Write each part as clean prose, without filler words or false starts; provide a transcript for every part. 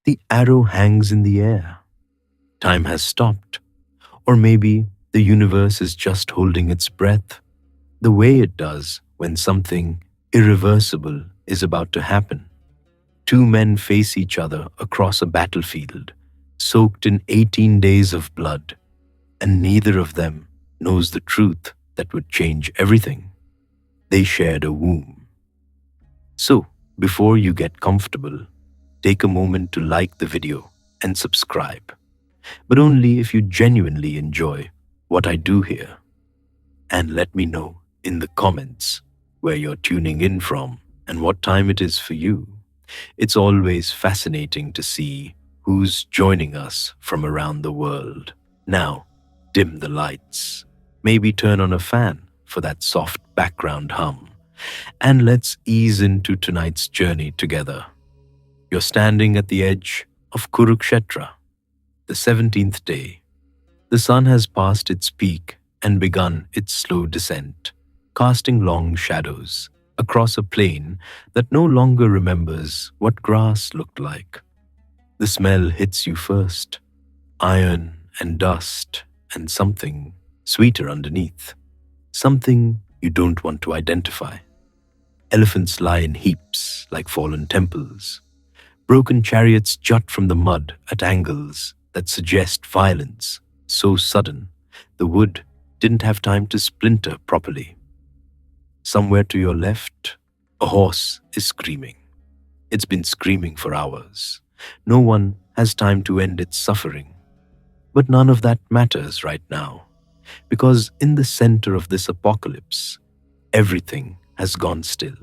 The arrow hangs in the air. Time has stopped. Or maybe the universe is just holding its breath, the way it does when something irreversible is about to happen. Two men face each other across a battlefield, soaked in 18 days of blood, and neither of them knows the truth that would change everything. They shared a womb. So, before you get comfortable, take a moment to like the video and subscribe, but only if you genuinely enjoy what I do here. And let me know in the comments where you're tuning in from and what time it is for you. It's always fascinating to see who's joining us from around the world. Now, dim the lights. Maybe turn on a fan for that soft background hum. And let's ease into tonight's journey together. You're standing at the edge of Kurukshetra, the 17th day. The sun has passed its peak and begun its slow descent, casting long shadows across a plain that no longer remembers what grass looked like. The smell hits you first, iron and dust and something sweeter underneath, something you don't want to identify. Elephants lie in heaps like fallen temples. Broken chariots jut from the mud at angles that suggest violence, so sudden the wood didn't have time to splinter properly. Somewhere to your left, a horse is screaming. It's been screaming for hours. No one has time to end its suffering. But none of that matters right now, because in the center of this apocalypse, everything has gone still.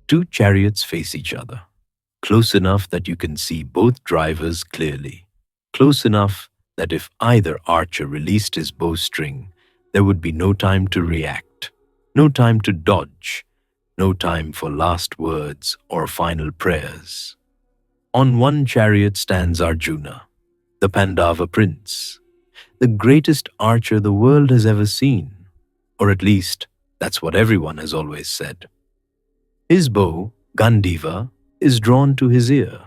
Two chariots face each other, close enough that you can see both drivers clearly, close enough that if either archer released his bowstring, there would be no time to react, no time to dodge, no time for last words or final prayers. On one chariot stands Arjuna, the Pandava prince, the greatest archer the world has ever seen, or at least that's what everyone has always said. His bow, Gandiva, is drawn to his ear.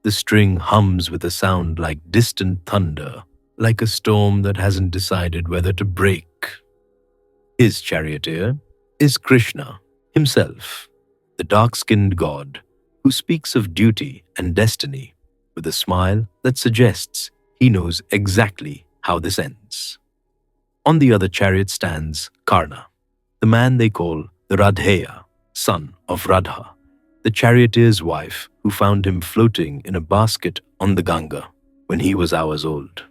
The string hums with a sound like distant thunder, like a storm that hasn't decided whether to break. His charioteer is Krishna himself, the dark-skinned god who speaks of duty and destiny with a smile that suggests he knows exactly how this ends. On the other chariot stands Karna, the man they call the Radheya, son of Radha, the charioteer's wife who found him floating in a basket on the Ganga when he was hours old.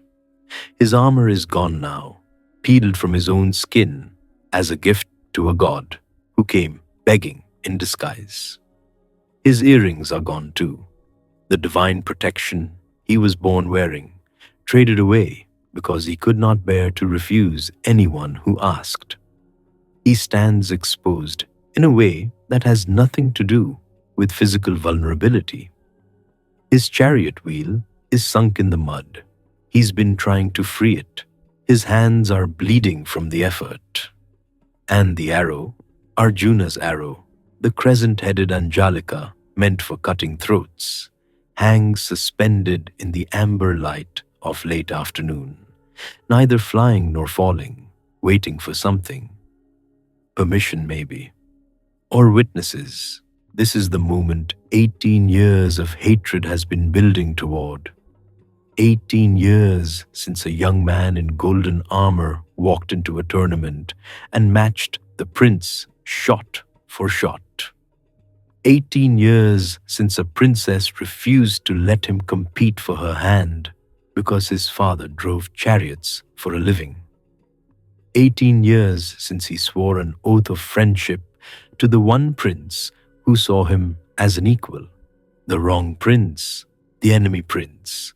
His armor is gone now, peeled from his own skin as a gift to a god who came begging in disguise. His earrings are gone too, the divine protection he was born wearing, traded away because he could not bear to refuse anyone who asked. He stands exposed in a way that has nothing to do with physical vulnerability. His chariot wheel is sunk in the mud. He's been trying to free it. His hands are bleeding from the effort. And the arrow, Arjuna's arrow, the crescent-headed Anjalika meant for cutting throats, hangs suspended in the amber light of late afternoon, neither flying nor falling, waiting for something. Permission, maybe. Or witnesses. This is the moment 18 years of hatred has been building toward. 18 years since a young man in golden armor walked into a tournament and matched the prince shot for shot. 18 years since a princess refused to let him compete for her hand because his father drove chariots for a living. 18 years since he swore an oath of friendship to the one prince who saw him as an equal, the wrong prince, the enemy prince,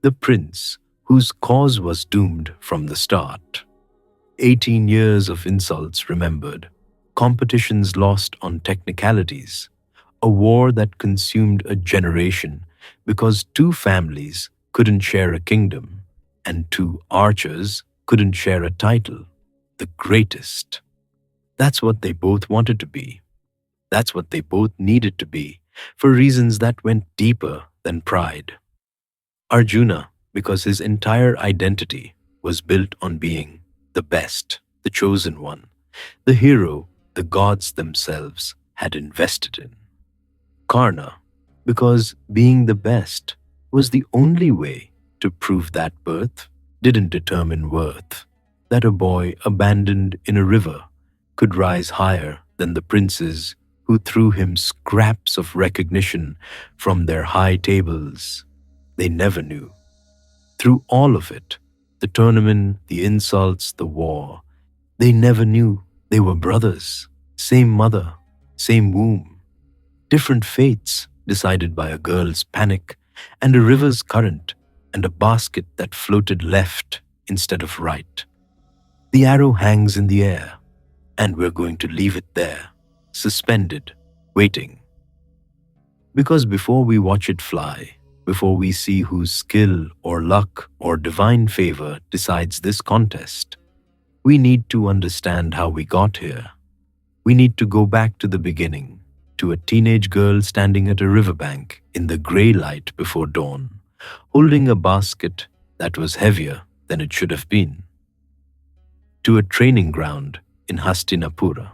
the prince whose cause was doomed from the start. 18 years of insults remembered, competitions lost on technicalities, a war that consumed a generation because two families couldn't share a kingdom and two archers couldn't share a title, the greatest. That's what they both wanted to be. That's what they both needed to be, for reasons that went deeper than pride. Arjuna, because his entire identity was built on being the best, the chosen one, the hero the gods themselves had invested in. Karna, because being the best was the only way to prove that birth didn't determine worth, that a boy abandoned in a river could rise higher than the princes who threw him scraps of recognition from their high tables. They never knew. Through all of it, the tournament, the insults, the war, they never knew they were brothers, same mother, same womb, different fates decided by a girl's panic and a river's current and a basket that floated left instead of right. The arrow hangs in the air, and we're going to leave it there, suspended, waiting. Because before we watch it fly, before we see whose skill or luck or divine favor decides this contest, we need to understand how we got here. We need to go back to the beginning, to a teenage girl standing at a riverbank in the gray light before dawn, holding a basket that was heavier than it should have been, to a training ground in Hastinapura,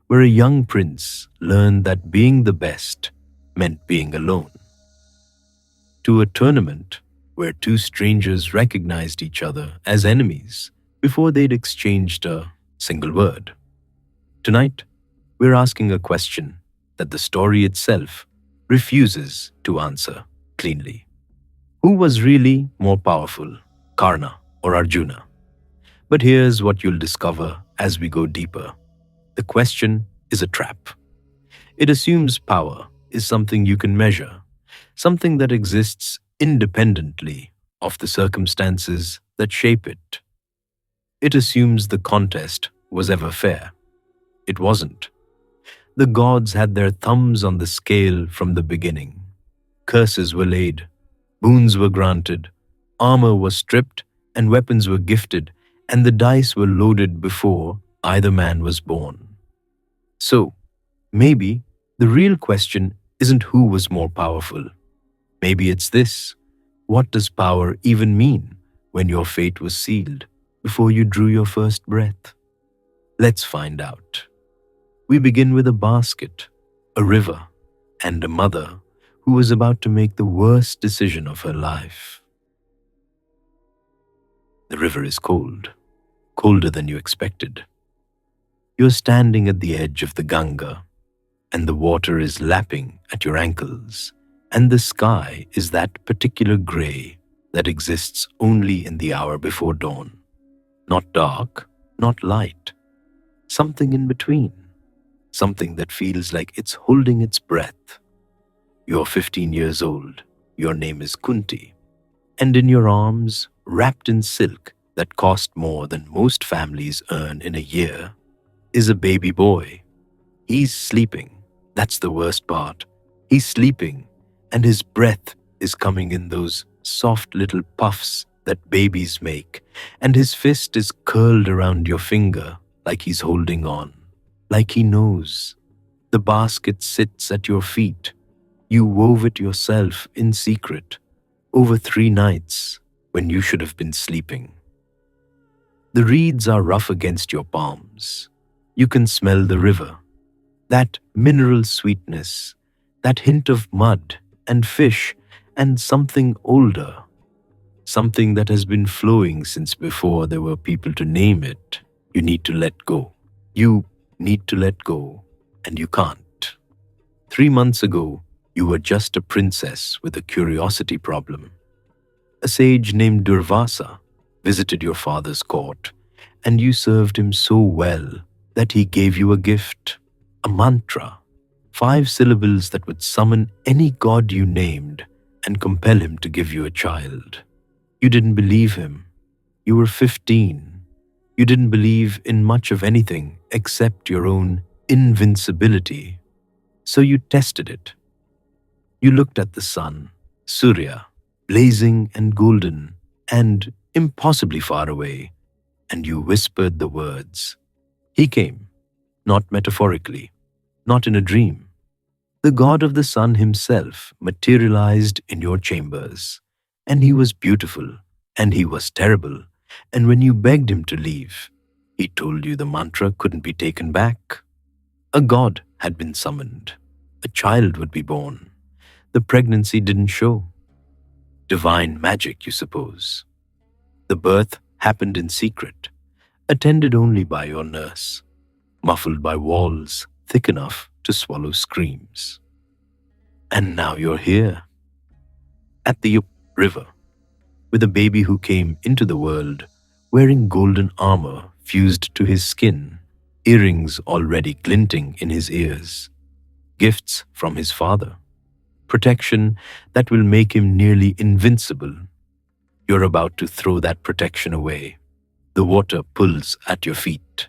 where a young prince learned that being the best meant being alone, to a tournament where two strangers recognized each other as enemies before they'd exchanged a single word. Tonight, we're asking a question that the story itself refuses to answer cleanly. Who was really more powerful, Karna or Arjuna? But here's what you'll discover as we go deeper. The question is a trap. It assumes power is something you can measure, something that exists independently of the circumstances that shape it. It assumes the contest was ever fair. It wasn't. The gods had their thumbs on the scale from the beginning. Curses were laid, boons were granted, armor was stripped, and weapons were gifted, and the dice were loaded before either man was born. So, maybe the real question isn't who was more powerful. Maybe it's this: what does power even mean when your fate was sealed before you drew your first breath? Let's find out. We begin with a basket, a river, and a mother who was about to make the worst decision of her life. The river is cold, colder than you expected. You're standing at the edge of the Ganga, and the water is lapping at your ankles, and the sky is that particular gray that exists only in the hour before dawn. Not dark, not light, something in between, something that feels like it's holding its breath. You're 15 years old, your name is Kunti, and in your arms, wrapped in silk that cost more than most families earn in a year, is a baby boy. He's sleeping. That's the worst part. He's sleeping, and his breath is coming in those soft little puffs that babies make, and his fist is curled around your finger like he's holding on, like he knows. The basket sits at your feet. You wove it yourself in secret over 3 nights when you should have been sleeping. The reeds are rough against your palms. You can smell the river, that mineral sweetness, that hint of mud and fish and something older, something that has been flowing since before there were people to name it. You need to let go. You need to let go, and you can't. 3 months ago, you were just a princess with a curiosity problem. A sage named Durvasa visited your father's court, and you served him so well that he gave you a gift, a mantra, 5 syllables that would summon any god you named and compel him to give you a child. You didn't believe him. You were 15. You didn't believe in much of anything except your own invincibility. So you tested it. You looked at the sun, Surya, blazing and golden and impossibly far away, and you whispered the words. He came, not metaphorically, not in a dream. The god of the sun himself materialized in your chambers. And he was beautiful, and he was terrible. And when you begged him to leave, he told you the mantra couldn't be taken back. A god had been summoned. A child would be born. The pregnancy didn't show. Divine magic, you suppose. The birth happened in secret, attended only by your nurse, muffled by walls thick enough to swallow screams. And now you're here, at the river, with a baby who came into the world wearing golden armor fused to his skin, earrings already glinting in his ears, gifts from his father, protection that will make him nearly invincible. You're about to throw that protection away. The water pulls at your feet.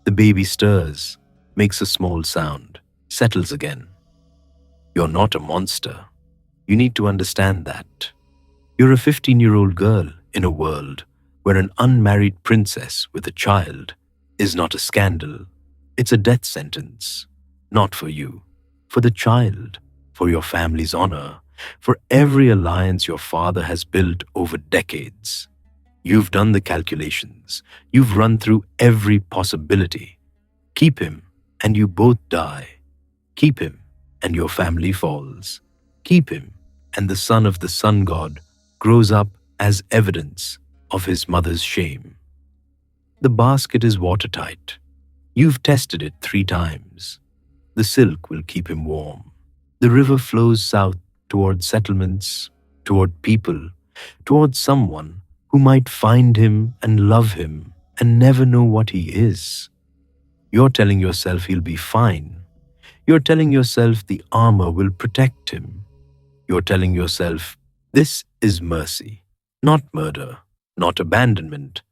The baby stirs, makes a small sound, settles again. You're not a monster. You need to understand that. You're a 15-year-old girl in a world where an unmarried princess with a child is not a scandal. It's a death sentence. Not for you, for the child, for your family's honor, for every alliance your father has built over decades. You've done the calculations. You've run through every possibility. Keep him, and you both die. Keep him, and your family falls. Keep him, and the son of the sun god grows up as evidence of his mother's shame. The basket is watertight. You've tested it 3 times. The silk will keep him warm. The river flows south toward settlements, toward people, toward someone who might find him and love him and never know what he is. You're telling yourself he'll be fine. You're telling yourself the armor will protect him. You're telling yourself this is mercy, not murder, not abandonment,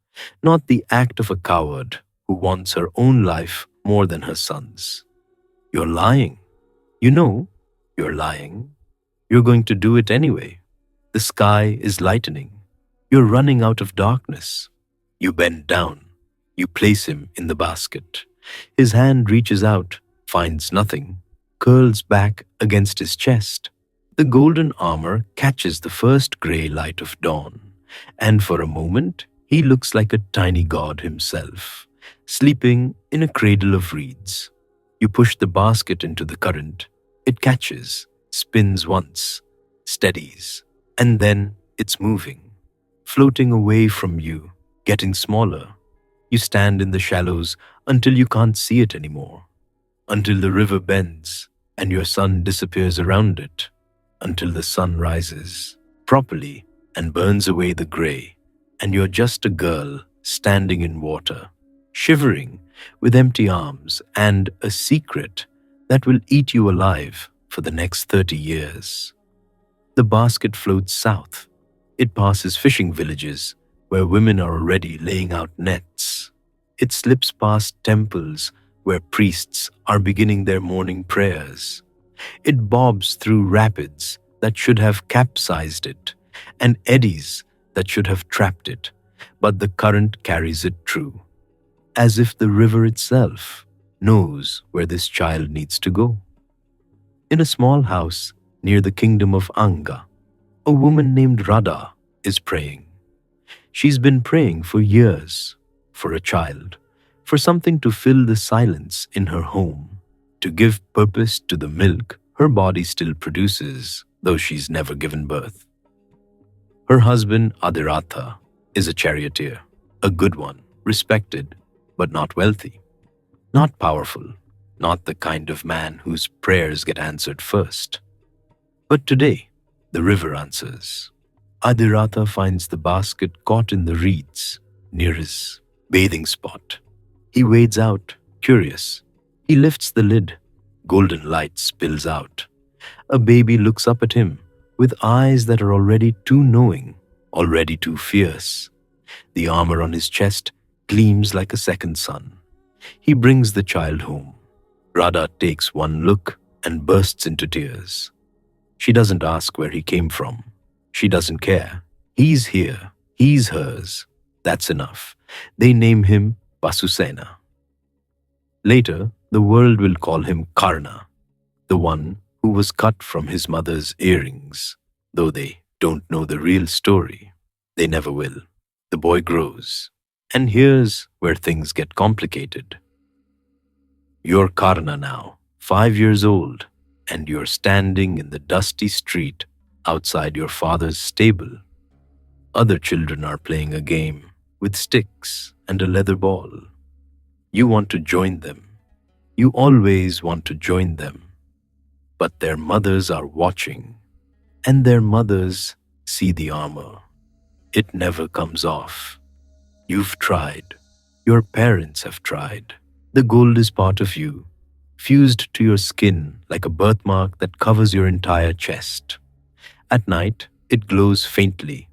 not the act of a coward who wants her own life more than her son's. You're lying. You know you're lying. You're going to do it anyway. The sky is lightening. You're running out of darkness. You bend down. You place him in the basket. His hand reaches out, finds nothing, curls back against his chest. The golden armor catches the first gray light of dawn, and for a moment he looks like a tiny god himself, sleeping in a cradle of reeds. You push the basket into the current. It catches, spins once, steadies, and then it's moving, floating away from you, getting smaller. You stand in the shallows until you can't see it anymore, until the river bends and your son disappears around it, until the sun rises properly and burns away the gray, and you're just a girl standing in water, shivering with empty arms and a secret that will eat you alive for the next 30 years. The basket floats south. It passes fishing villages where women are already laying out nets. It slips past temples where priests are beginning their morning prayers. It bobs through rapids that should have capsized it and eddies that should have trapped it, but the current carries it true, as if the river itself knows where this child needs to go. In a small house near the kingdom of Anga, a woman named Radha is praying. She's been praying for years, for a child, for something to fill the silence in her home, to give purpose to the milk her body still produces, though she's never given birth. Her husband, Adhiratha, is a charioteer, a good one, respected, but not wealthy, not powerful, not the kind of man whose prayers get answered first. But today, the river answers. Adhiratha finds the basket caught in the reeds near his bathing spot. He wades out, curious. He lifts the lid. Golden light spills out. A baby looks up at him with eyes that are already too knowing, already too fierce. The armor on his chest gleams like a second sun. He brings the child home. Radha takes one look and bursts into tears. She doesn't ask where he came from. She doesn't care. He's here. He's hers. That's enough. They name him Vasusena. Later, the world will call him Karna. The one who was cut from his mother's earrings, though they don't know the real story. They never will. The boy grows. And here's where things get complicated. You're Karna now, 5 years old, and you're standing in the dusty street outside your father's stable. Other children are playing a game with sticks and a leather ball. You want to join them. You always want to join them. But their mothers are watching, and their mothers see the armor. It never comes off. You've tried. Your parents have tried. The gold is part of you, fused to your skin like a birthmark that covers your entire chest. At night, it glows faintly.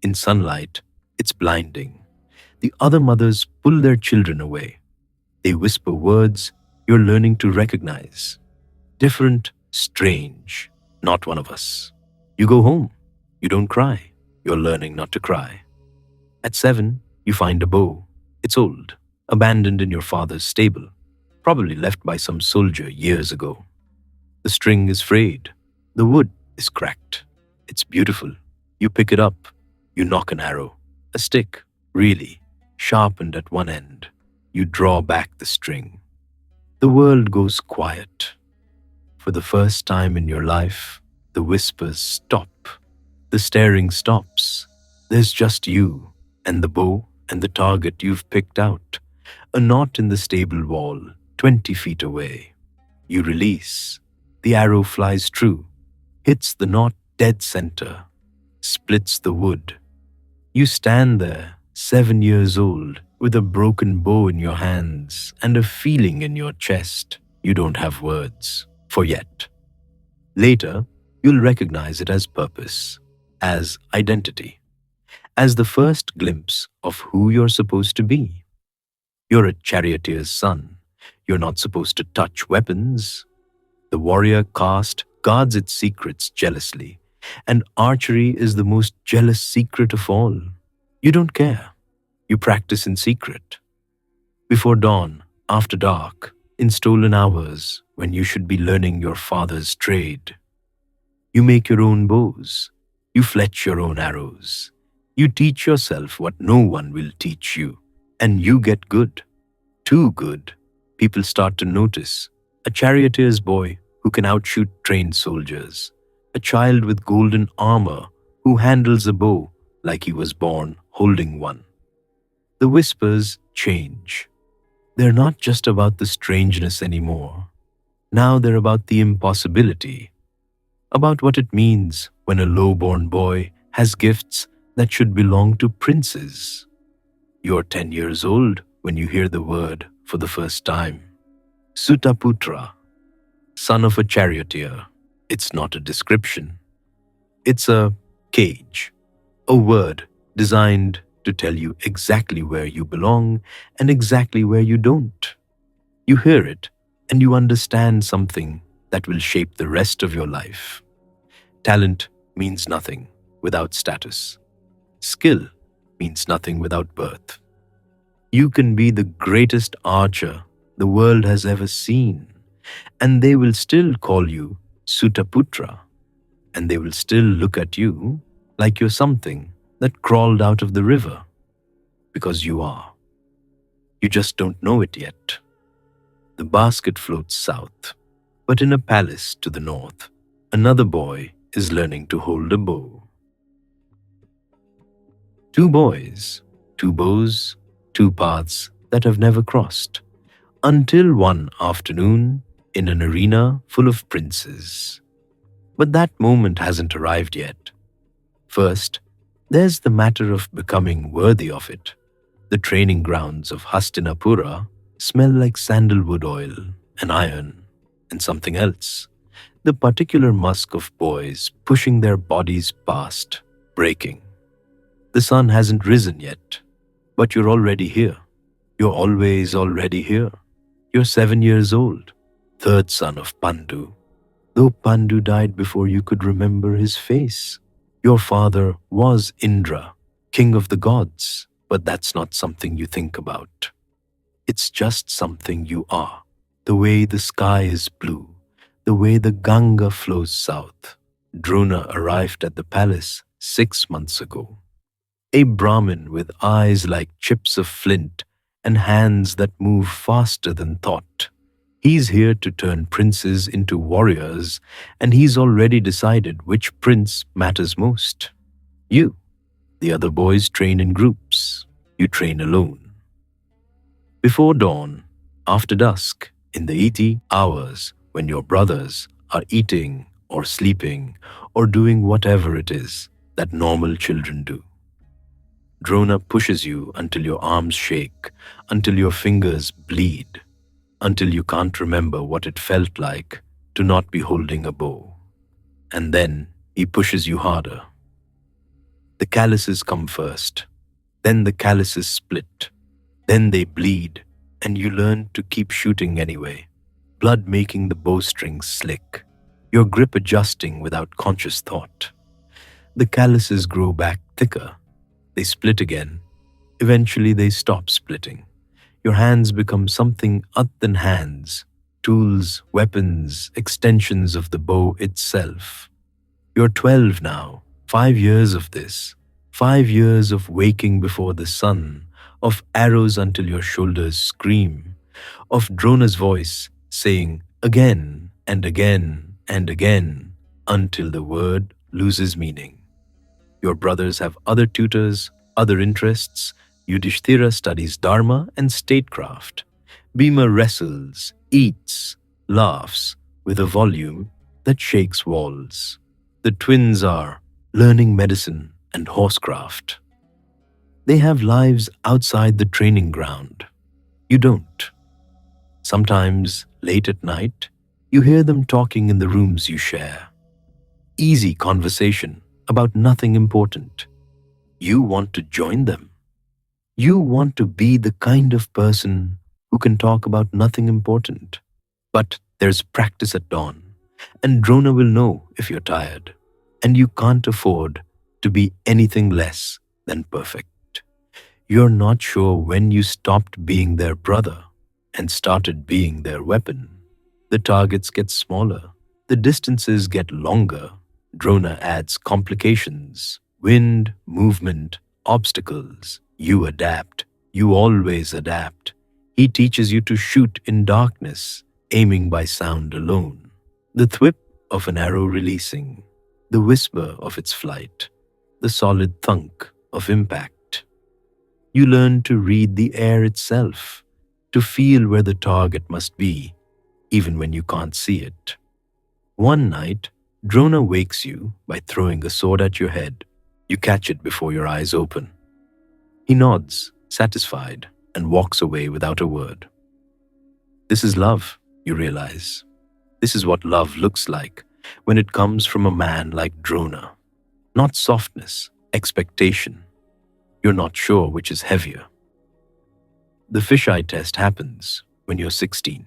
In sunlight, it's blinding. The other mothers pull their children away. They whisper words you're learning to recognize. Different, strange, not one of us. You go home. You don't cry. You're learning not to cry. At 7, you find a bow. It's old, abandoned in your father's stable, probably left by some soldier years ago. The string is frayed. The wood is cracked. It's beautiful. You pick it up. You knock an arrow. A stick, really, sharpened at one end. You draw back the string. The world goes quiet. For the first time in your life, the whispers stop. The staring stops. There's just you and the bow and the target you've picked out. A knot in the stable wall, 20 feet away. You release. The arrow flies true, hits the knot dead center, splits the wood. You stand there, 7 years old, with a broken bow in your hands and a feeling in your chest you don't have words for yet. Later, you'll recognize it as purpose, as identity, as the first glimpse of who you're supposed to be. You're a charioteer's son. You're not supposed to touch weapons. The warrior caste guards its secrets jealously, and archery is the most jealous secret of all. You don't care. You practice in secret. Before dawn, after dark, in stolen hours, when you should be learning your father's trade. You make your own bows. You fletch your own arrows. You teach yourself what no one will teach you, and you get good. Too good. People start to notice. A charioteer's boy who can outshoot trained soldiers. A child with golden armor who handles a bow like he was born holding one. The whispers change. They're not just about the strangeness anymore. Now they're about the impossibility. About what it means when a low-born boy has gifts that should belong to princes. You're 10 years old when you hear the word for the first time. Sutaputra, son of a charioteer. It's not a description. It's a cage, a word designed to tell you exactly where you belong and exactly where you don't. You hear it and you understand something that will shape the rest of your life. Talent means nothing without status. Skill means nothing without birth. You can be the greatest archer the world has ever seen, and they will still call you Sutaputra, and they will still look at you like you're something that crawled out of the river, because you are. You just don't know it yet. The basket floats south, but in a palace to the north, another boy is learning to hold a bow. 2 boys, 2 bows, 2 paths that have never crossed, until one afternoon in an arena full of princes. But that moment hasn't arrived yet. First, there's the matter of becoming worthy of it. The training grounds of Hastinapura smell like sandalwood oil and iron and something else. The particular musk of boys pushing their bodies past, breaking. The sun hasn't risen yet, but you're already here. You're always already here. You're 7 years old, 3rd son of Pandu. Though Pandu died before you could remember his face. Your father was Indra, king of the gods, but that's not something you think about. It's just something you are. The way the sky is blue, the way the Ganga flows south. Drona arrived at the palace 6 months ago. A Brahmin with eyes like chips of flint and hands that move faster than thought. He's here to turn princes into warriors, and he's already decided which prince matters most. You. The other boys train in groups. You train alone. Before dawn, after dusk, in the eating hours, when your brothers are eating or sleeping or doing whatever it is that normal children do. Drona pushes you until your arms shake, until your fingers bleed, until you can't remember what it felt like to not be holding a bow. And then he pushes you harder. The calluses come first, then the calluses split, then they bleed, and you learn to keep shooting anyway, blood making the bowstring slick, your grip adjusting without conscious thought. The calluses grow back thicker. They split again. Eventually they stop splitting. Your hands become something other than hands, tools, weapons, extensions of the bow itself. You're 12 now, 5 years of this, 5 years of waking before the sun, of arrows until your shoulders scream, of Drona's voice saying again and again and again until the word loses meaning. Your brothers have other tutors, other interests. Yudhishthira studies dharma and statecraft. Bhima wrestles, eats, laughs with a volume that shakes walls. The twins are learning medicine and horsecraft. They have lives outside the training ground. You don't. Sometimes, late at night, you hear them talking in the rooms you share. Easy conversation about nothing important. You want to join them. You want to be the kind of person who can talk about nothing important. But there's practice at dawn, and Drona will know if you're tired, and you can't afford to be anything less than perfect. You're not sure when you stopped being their brother and started being their weapon. The targets get smaller, the distances get longer. Drona adds complications, wind, movement, obstacles. You adapt. You always adapt. He teaches you to shoot in darkness, aiming by sound alone. The thwip of an arrow releasing, the whisper of its flight, the solid thunk of impact. You learn to read the air itself, to feel where the target must be, even when you can't see it. One night, Drona wakes you by throwing a sword at your head. You catch it before your eyes open. He nods, satisfied, and walks away without a word. This is love, you realize. This is what love looks like when it comes from a man like Drona. Not softness, expectation. You're not sure which is heavier. The fisheye test happens when you're 16.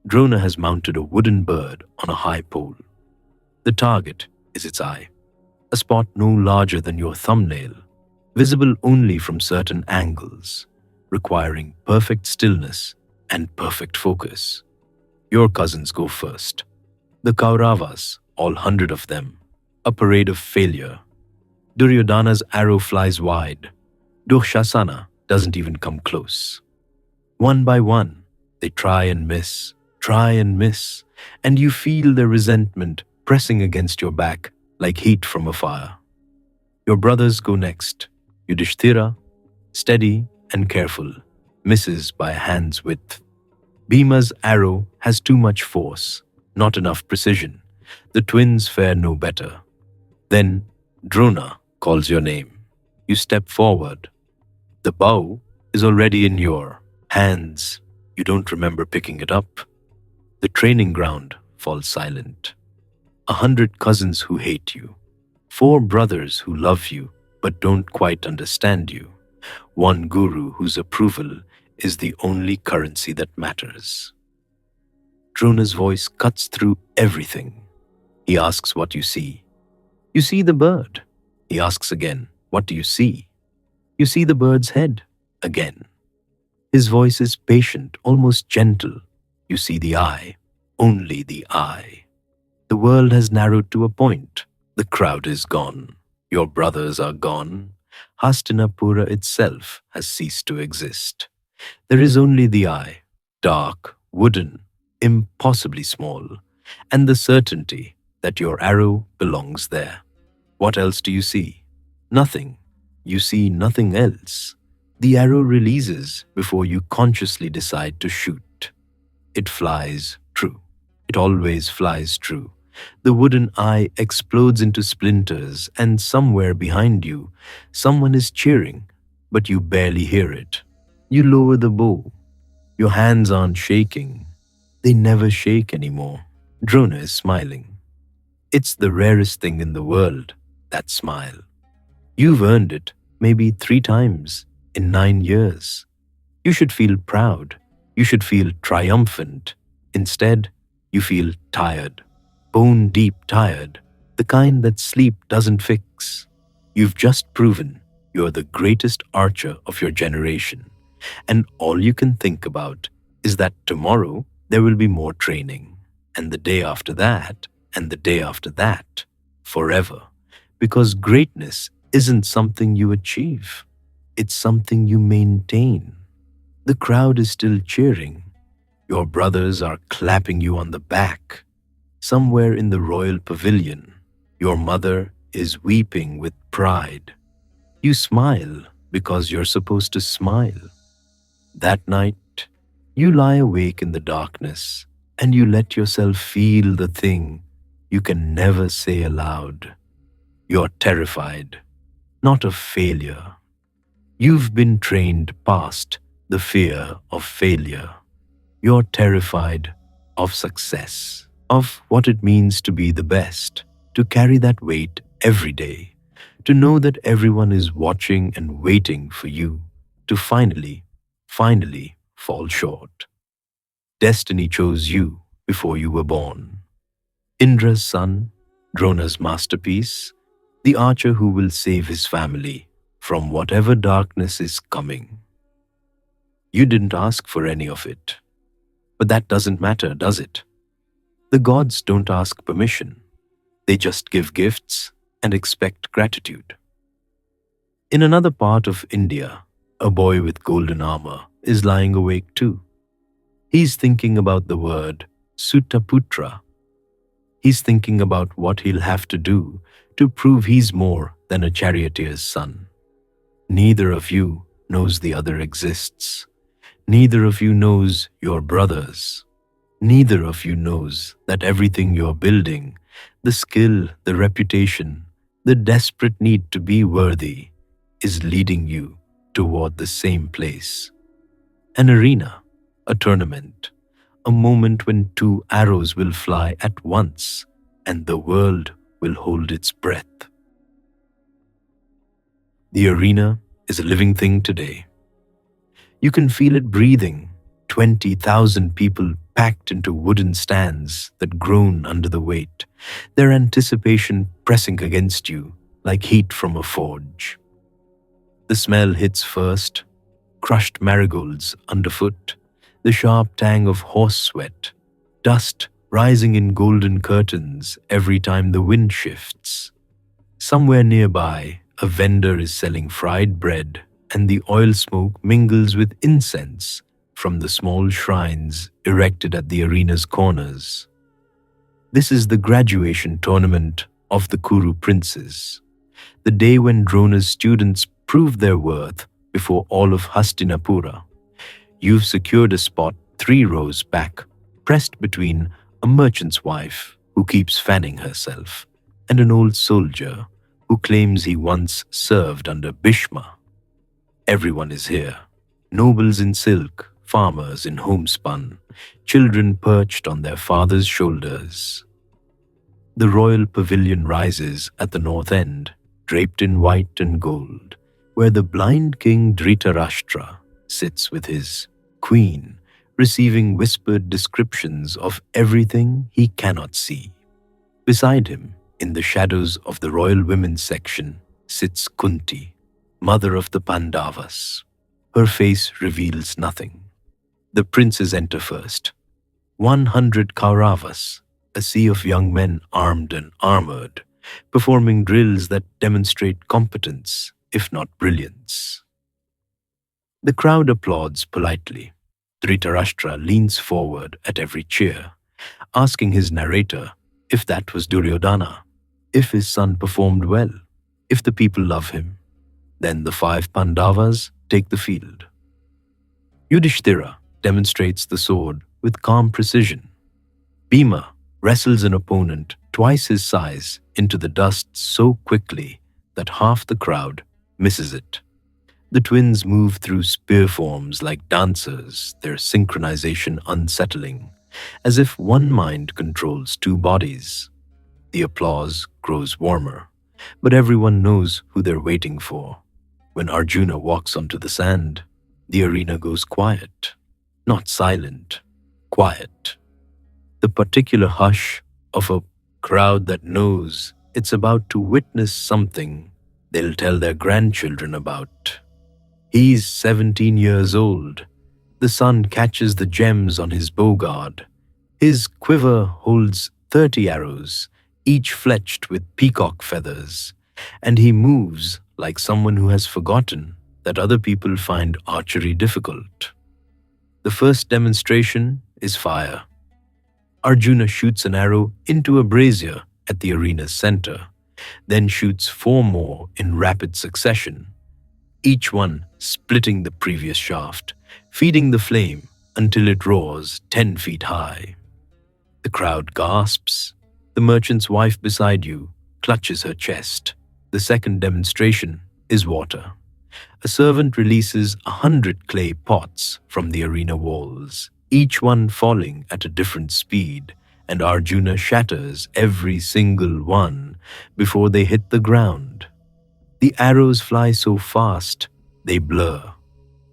Drona has mounted a wooden bird on a high pole. The target is its eye, a spot no larger than your thumbnail, visible only from certain angles, requiring perfect stillness and perfect focus. Your cousins go first. The Kauravas, all 100 of them, a parade of failure. Duryodhana's arrow flies wide. Dushasana doesn't even come close. One by one, they try and miss, and you feel their resentment pressing against your back like heat from a fire. Your brothers go next. Yudhishthira, steady and careful, misses by a hand's width. Bhima's arrow has too much force, not enough precision. The twins fare no better. Then Drona calls your name. You step forward. The bow is already in your hands. You don't remember picking it up. The training ground falls silent. 100 cousins who hate you. 4 brothers who love you but don't quite understand you. 1 guru whose approval is the only currency that matters. Drona's voice cuts through everything. He asks what you see. You see the bird. He asks again, what do you see? You see the bird's head. Again. His voice is patient, almost gentle. You see the eye. only the eye. The world has narrowed to a point. The crowd is gone. Your brothers are gone. Hastinapura itself has ceased to exist. There is only the eye, dark, wooden, impossibly small, and the certainty that your arrow belongs there. What else do you see? Nothing. You see nothing else. The arrow releases before you consciously decide to shoot. It flies true. It always flies true. The wooden eye explodes into splinters, and somewhere behind you, someone is cheering, but you barely hear it. You lower the bow. Your hands aren't shaking. They never shake anymore. Drona is smiling. It's the rarest thing in the world, that smile. You've earned it maybe 3 times in 9 years. You should feel proud. You should feel triumphant. Instead, you feel tired, bone deep tired, the kind that sleep doesn't fix. You've just proven you're the greatest archer of your generation, and all you can think about is that tomorrow there will be more training, and the day after that, and the day after that, forever. Because greatness isn't something you achieve, it's something you maintain. The crowd is still cheering. Your brothers are clapping you on the back. Somewhere in the royal pavilion, your mother is weeping with pride. You smile because you're supposed to smile. That night, you lie awake in the darkness and you let yourself feel the thing you can never say aloud. You're terrified, not of failure. You've been trained past the fear of failure. You're terrified of success, of what it means to be the best, to carry that weight every day, to know that everyone is watching and waiting for you to finally fall short. Destiny chose you before you were born. Indra's son, Drona's masterpiece, the archer who will save his family from whatever darkness is coming. You didn't ask for any of it. But that doesn't matter, does it? The gods don't ask permission. They just give gifts and expect gratitude. In another part of India, a boy with golden armor is lying awake too. He's thinking about the word Sutaputra. He's thinking about what he'll have to do to prove he's more than a charioteer's son. Neither of you knows the other exists. Neither of you knows your brothers. Neither of you knows that everything you're building, the skill, the reputation, the desperate need to be worthy, is leading you toward the same place. An arena, a tournament, a moment when 2 arrows will fly at once and the world will hold its breath. The arena is a living thing today. You can feel it breathing, 20,000 people packed into wooden stands that groan under the weight, their anticipation pressing against you like heat from a forge. The smell hits first, crushed marigolds underfoot, the sharp tang of horse sweat, dust rising in golden curtains every time the wind shifts. Somewhere nearby, a vendor is selling fried bread, and the oil smoke mingles with incense from the small shrines erected at the arena's corners. This is the graduation tournament of the Kuru princes, the day when Drona's students prove their worth before all of Hastinapura. You've secured a spot 3 rows back, pressed between a merchant's wife who keeps fanning herself and an old soldier who claims he once served under Bhishma. Everyone is here. Nobles in silk, farmers in homespun, children perched on their fathers' shoulders. The royal pavilion rises at the north end, draped in white and gold, where the blind king Dhritarashtra sits with his queen, receiving whispered descriptions of everything he cannot see. Beside him, in the shadows of the royal women's section, sits Kunti, mother of the Pandavas. Her face reveals nothing. The princes enter first. 100 Kauravas, a sea of young men armed and armored, performing drills that demonstrate competence, if not brilliance. The crowd applauds politely. Dhritarashtra leans forward at every cheer, asking his narrator if that was Duryodhana, if his son performed well, if the people love him. Then the five Pandavas take the field. Yudhishthira demonstrates the sword with calm precision. Bhima wrestles an opponent twice his size into the dust so quickly that half the crowd misses it. The twins move through spear forms like dancers, their synchronization unsettling, as if one mind controls two bodies. The applause grows warmer, but everyone knows who they're waiting for. When Arjuna walks onto the sand, the arena goes quiet. Not silent, quiet. The particular hush of a crowd that knows it's about to witness something they'll tell their grandchildren about. He's 17 years old. The sun catches the gems on his bowguard. His quiver holds 30 arrows, each fletched with peacock feathers, and he moves like someone who has forgotten that other people find archery difficult. The first demonstration is fire. Arjuna shoots an arrow into a brazier at the arena's center, then shoots four more in rapid succession, each one splitting the previous shaft, feeding the flame until it roars 10 feet high. The crowd gasps. The merchant's wife beside you clutches her chest. The second demonstration is water. A servant releases 100 clay pots from the arena walls, each one falling at a different speed, and Arjuna shatters every single one before they hit the ground. The arrows fly so fast, they blur.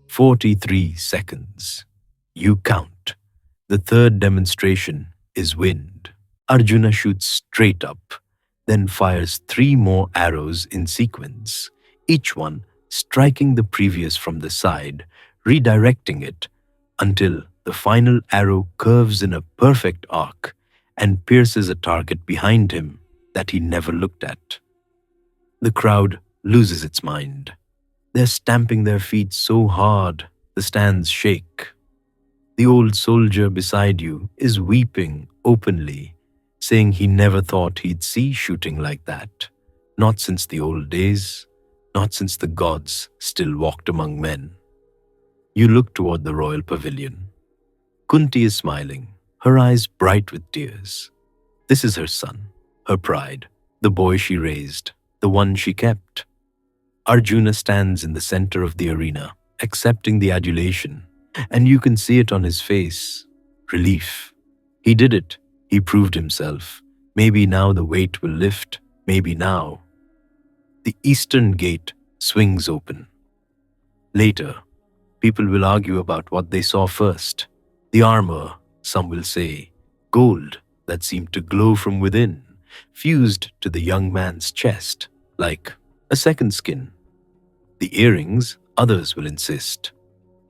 43 seconds. You count. The third demonstration is wind. Arjuna shoots straight up, then fires 3 more arrows in sequence, each one striking the previous from the side, redirecting it until the final arrow curves in a perfect arc and pierces a target behind him that he never looked at. The crowd loses its mind. They're stamping their feet so hard the stands shake. The old soldier beside you is weeping openly, saying he never thought he'd see shooting like that. Not since the old days, not since the gods still walked among men. You look toward the royal pavilion. Kunti is smiling, her eyes bright with tears. This is her son, her pride, the boy she raised, the one she kept. Arjuna stands in the center of the arena, accepting the adulation, and you can see it on his face. Relief. He did it. He proved himself. Maybe now the weight will lift. Maybe now. The eastern gate swings open. Later, people will argue about what they saw first. The armor, some will say, gold that seemed to glow from within, fused to the young man's chest, like a second skin. The earrings, others will insist.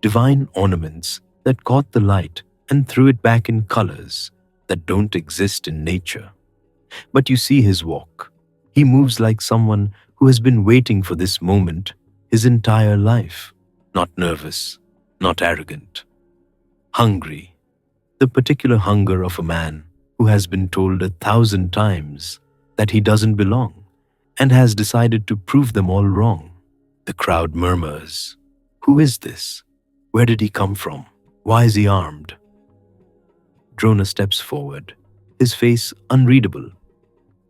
Divine ornaments that caught the light and threw it back in colors that don't exist in nature. But you see his walk. He moves like someone who has been waiting for this moment his entire life. Not nervous, not arrogant. Hungry. The particular hunger of a man who has been told 1,000 times that he doesn't belong and has decided to prove them all wrong. The crowd murmurs. Who is this? Where did he come from? Why is he armed? Drona steps forward, his face unreadable.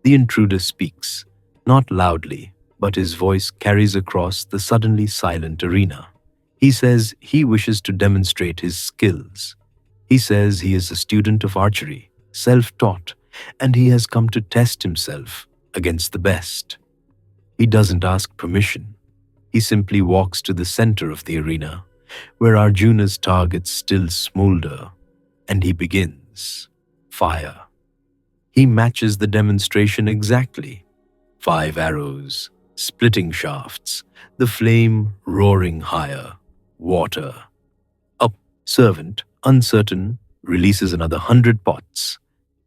The intruder speaks, not loudly, but his voice carries across the suddenly silent arena. He says he wishes to demonstrate his skills. He says he is a student of archery, self-taught, and he has come to test himself against the best. He doesn't ask permission. He simply walks to the center of the arena, where Arjuna's targets still smolder, and he begins. Fire. He matches the demonstration exactly. 5 arrows, splitting shafts, the flame roaring higher. Water. Up, servant, uncertain, releases another 100 pots.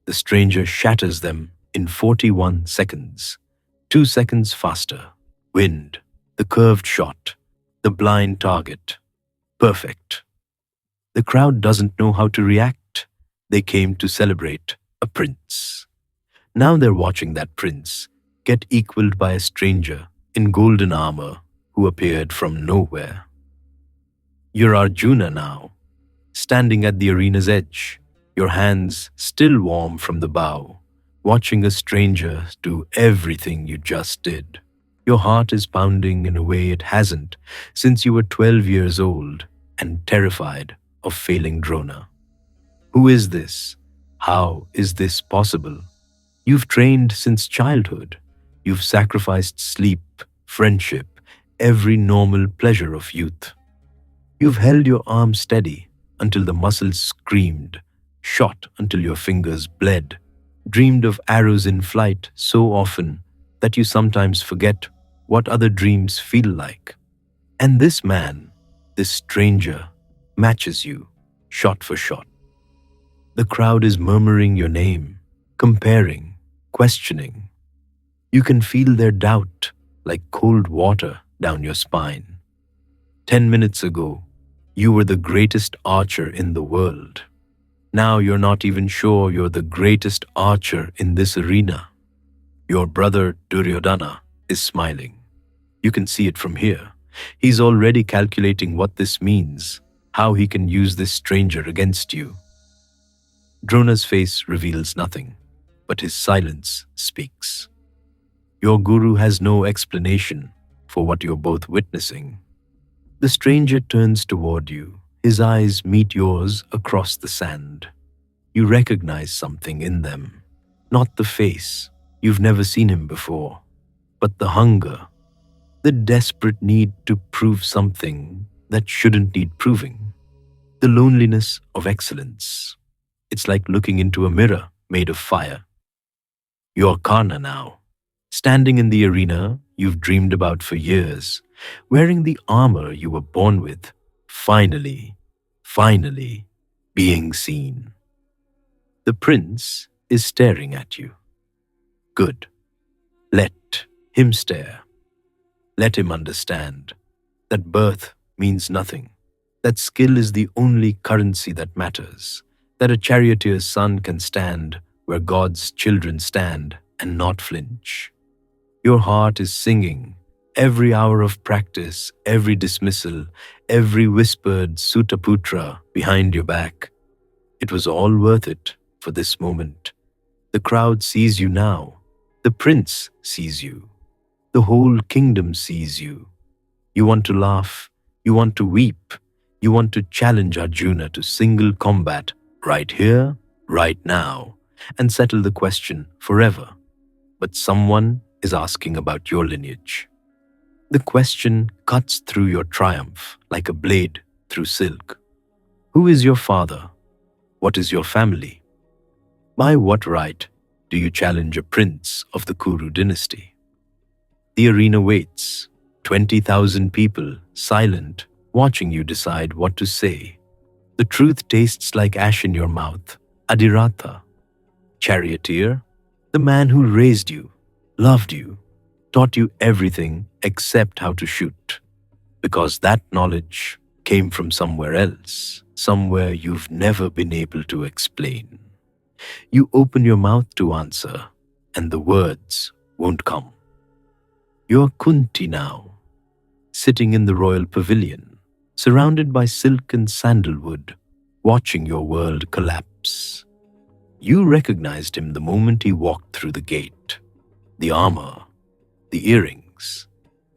The stranger shatters them in 41 seconds, 2 seconds faster. Wind, the curved shot, the blind target. Perfect. The crowd doesn't know how to react. They came to celebrate a prince. Now they're watching that prince get equaled by a stranger in golden armor who appeared from nowhere. You're Arjuna now, standing at the arena's edge, your hands still warm from the bow, watching a stranger do everything you just did. Your heart is pounding in a way it hasn't since you were 12 years old and terrified of failing Drona. Who is this? How is this possible? You've trained since childhood. You've sacrificed sleep, friendship, every normal pleasure of youth. You've held your arm steady until the muscles screamed, shot until your fingers bled, dreamed of arrows in flight so often that you sometimes forget what other dreams feel like. And this man, this stranger, matches you, shot for shot. The crowd is murmuring your name, comparing, questioning. You can feel their doubt like cold water down your spine. 10 minutes ago, you were the greatest archer in the world. Now you're not even sure you're the greatest archer in this arena. Your brother Duryodhana is smiling. You can see it from here. He's already calculating what this means, how he can use this stranger against you. Drona's face reveals nothing, but his silence speaks. Your guru has no explanation for what you're both witnessing. The stranger turns toward you. His eyes meet yours across the sand. You recognize something in them. Not the face, you've never seen him before, but the hunger, the desperate need to prove something that shouldn't need proving. The loneliness of excellence. It's like looking into a mirror made of fire. You're Karna now, standing in the arena you've dreamed about for years, wearing the armor you were born with, finally being seen. The prince is staring at you. Good. Let him stare. Let him understand that birth means nothing, that skill is the only currency that matters, that a charioteer's son can stand where God's children stand and not flinch. Your heart is singing. Every hour of practice, every dismissal, every whispered Sutaputra behind your back. It was all worth it for this moment. The crowd sees you now. The prince sees you. The whole kingdom sees you. You want to laugh. You want to weep. You want to challenge Arjuna to single combat right here, right now, and settle the question forever. But someone is asking about your lineage. The question cuts through your triumph like a blade through silk. Who is your father? What is your family? By what right do you challenge a prince of the Kuru dynasty? The arena waits, 20,000 people, silent, watching you decide what to say. The truth tastes like ash in your mouth. Adhiratha, charioteer, the man who raised you, loved you, taught you everything except how to shoot, because that knowledge came from somewhere else, somewhere you've never been able to explain. You open your mouth to answer, and the words won't come. You're Kunti now, sitting in the royal pavilion, surrounded by silk and sandalwood, watching your world collapse. You recognized him the moment he walked through the gate. The armor, the earrings,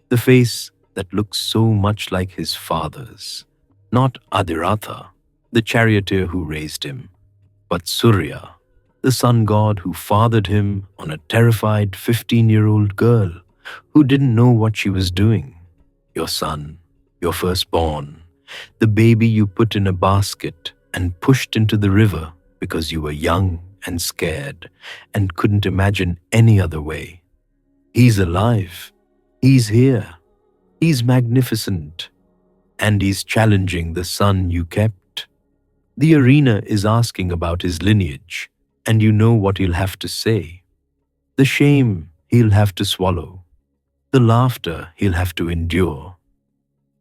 the face that looks so much like his father's. Not Adhiratha, the charioteer who raised him, but Surya, the sun god who fathered him on a terrified 15-year-old girl who didn't know what she was doing. Your son, your firstborn, the baby you put in a basket and pushed into the river because you were young and scared and couldn't imagine any other way. He's alive. He's here. He's magnificent. And he's challenging the son you kept. The arena is asking about his lineage, and you know what he'll have to say. The shame he'll have to swallow, the laughter he'll have to endure.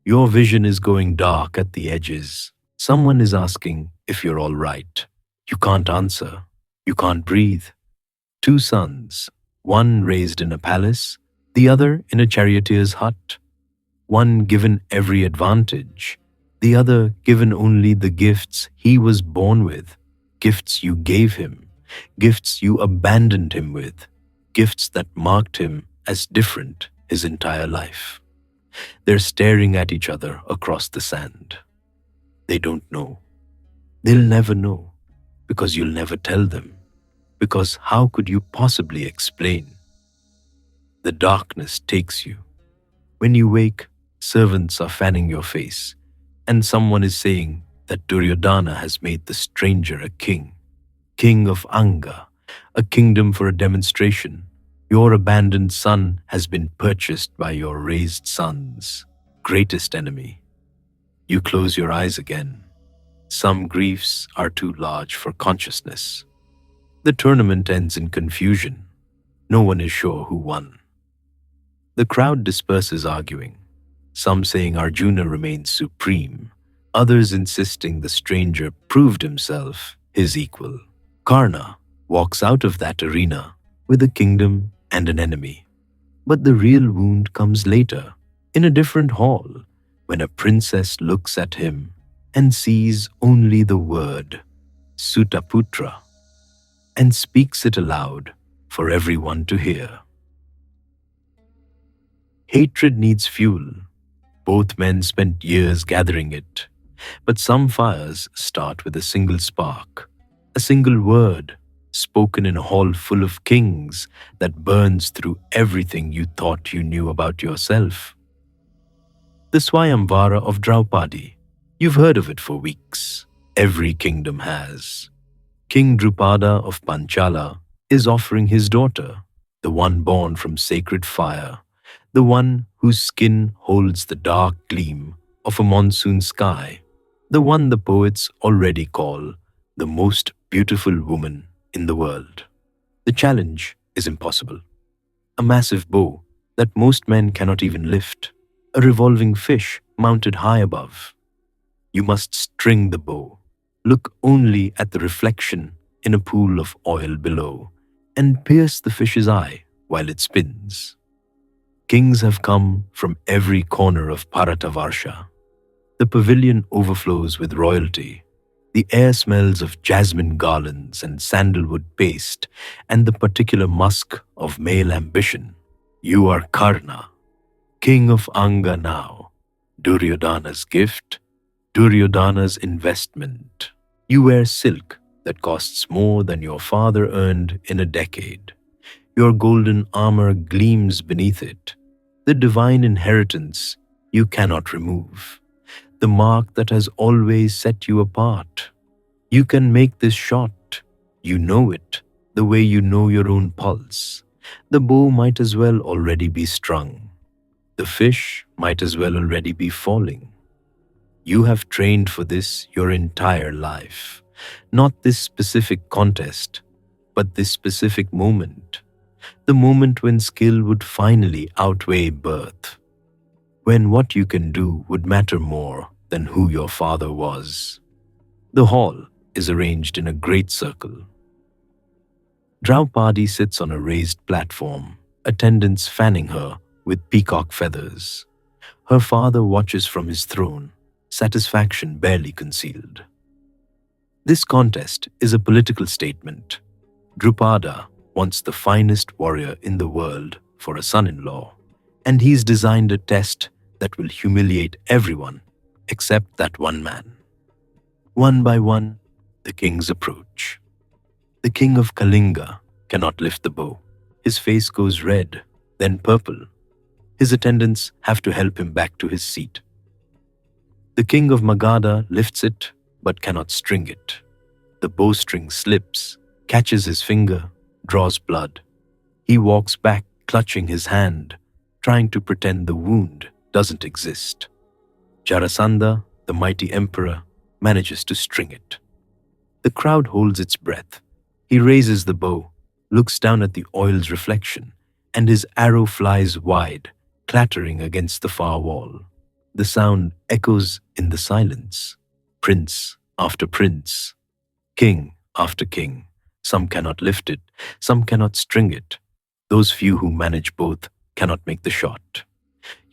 Your vision is going dark at the edges. Someone is asking if you're all right. You can't answer. You can't breathe. Two sons, one raised in a palace, the other in a charioteer's hut. One given every advantage, the other given only the gifts he was born with, gifts you gave him, gifts you abandoned him with, gifts that marked him as different his entire life. They're staring at each other across the sand. They don't know. They'll never know, because you'll never tell them. Because how could you possibly explain? The darkness takes you. When you wake, servants are fanning your face, and someone is saying that Duryodhana has made the stranger a king, king of Anga, a kingdom for a demonstration. Your abandoned son has been purchased by your raised son's greatest enemy. You close your eyes again. Some griefs are too large for consciousness. The tournament ends in confusion. No one is sure who won. The crowd disperses arguing, some saying Arjuna remains supreme, others insisting the stranger proved himself his equal. Karna walks out of that arena with a kingdom and an enemy. But the real wound comes later, in a different hall, when a princess looks at him and sees only the word Sutaputra and speaks it aloud for everyone to hear. Hatred needs fuel. Both men spent years gathering it. But some fires start with a single spark, a single word spoken in a hall full of kings that burns through everything you thought you knew about yourself. The Swayamvara of Draupadi. You've heard of it for weeks. Every kingdom has. King Drupada of Panchala is offering his daughter, the one born from sacred fire, the one whose skin holds the dark gleam of a monsoon sky, the one the poets already call the most beautiful woman in the world. The challenge is impossible. A massive bow that most men cannot even lift, a revolving fish mounted high above. You must string the bow, look only at the reflection in a pool of oil below, and pierce the fish's eye while it spins. Kings have come from every corner of Bharatavarsha. The pavilion overflows with royalty. The air smells of jasmine garlands and sandalwood paste and the particular musk of male ambition. You are Karna, king of Anga now, Duryodhana's gift, Duryodhana's investment. You wear silk that costs more than your father earned in a decade. Your golden armor gleams beneath it, the divine inheritance you cannot remove, the mark that has always set you apart. You can make this shot. You know it, the way you know your own pulse. The bow might as well already be strung. The fish might as well already be falling. You have trained for this your entire life. Not this specific contest, but this specific moment. The moment when skill would finally outweigh birth. When what you can do would matter more than who your father was. The hall is arranged in a great circle. Draupadi sits on a raised platform, attendants fanning her with peacock feathers. Her father watches from his throne, satisfaction barely concealed. This contest is a political statement. Drupada wants the finest warrior in the world for a son-in-law, and he's designed a test that will humiliate everyone except that one man. One by one, the kings approach. The king of Kalinga cannot lift the bow. His face goes red, then purple. His attendants have to help him back to his seat. The king of Magadha lifts it but cannot string it. The bowstring slips, catches his finger, draws blood. He walks back, clutching his hand, trying to pretend the wound doesn't exist. Jarasandha, the mighty emperor, manages to string it. The crowd holds its breath. He raises the bow, looks down at the oil's reflection, and his arrow flies wide, clattering against the far wall. The sound echoes in the silence. Prince after prince, king after king. Some cannot lift it, some cannot string it. Those few who manage both cannot make the shot.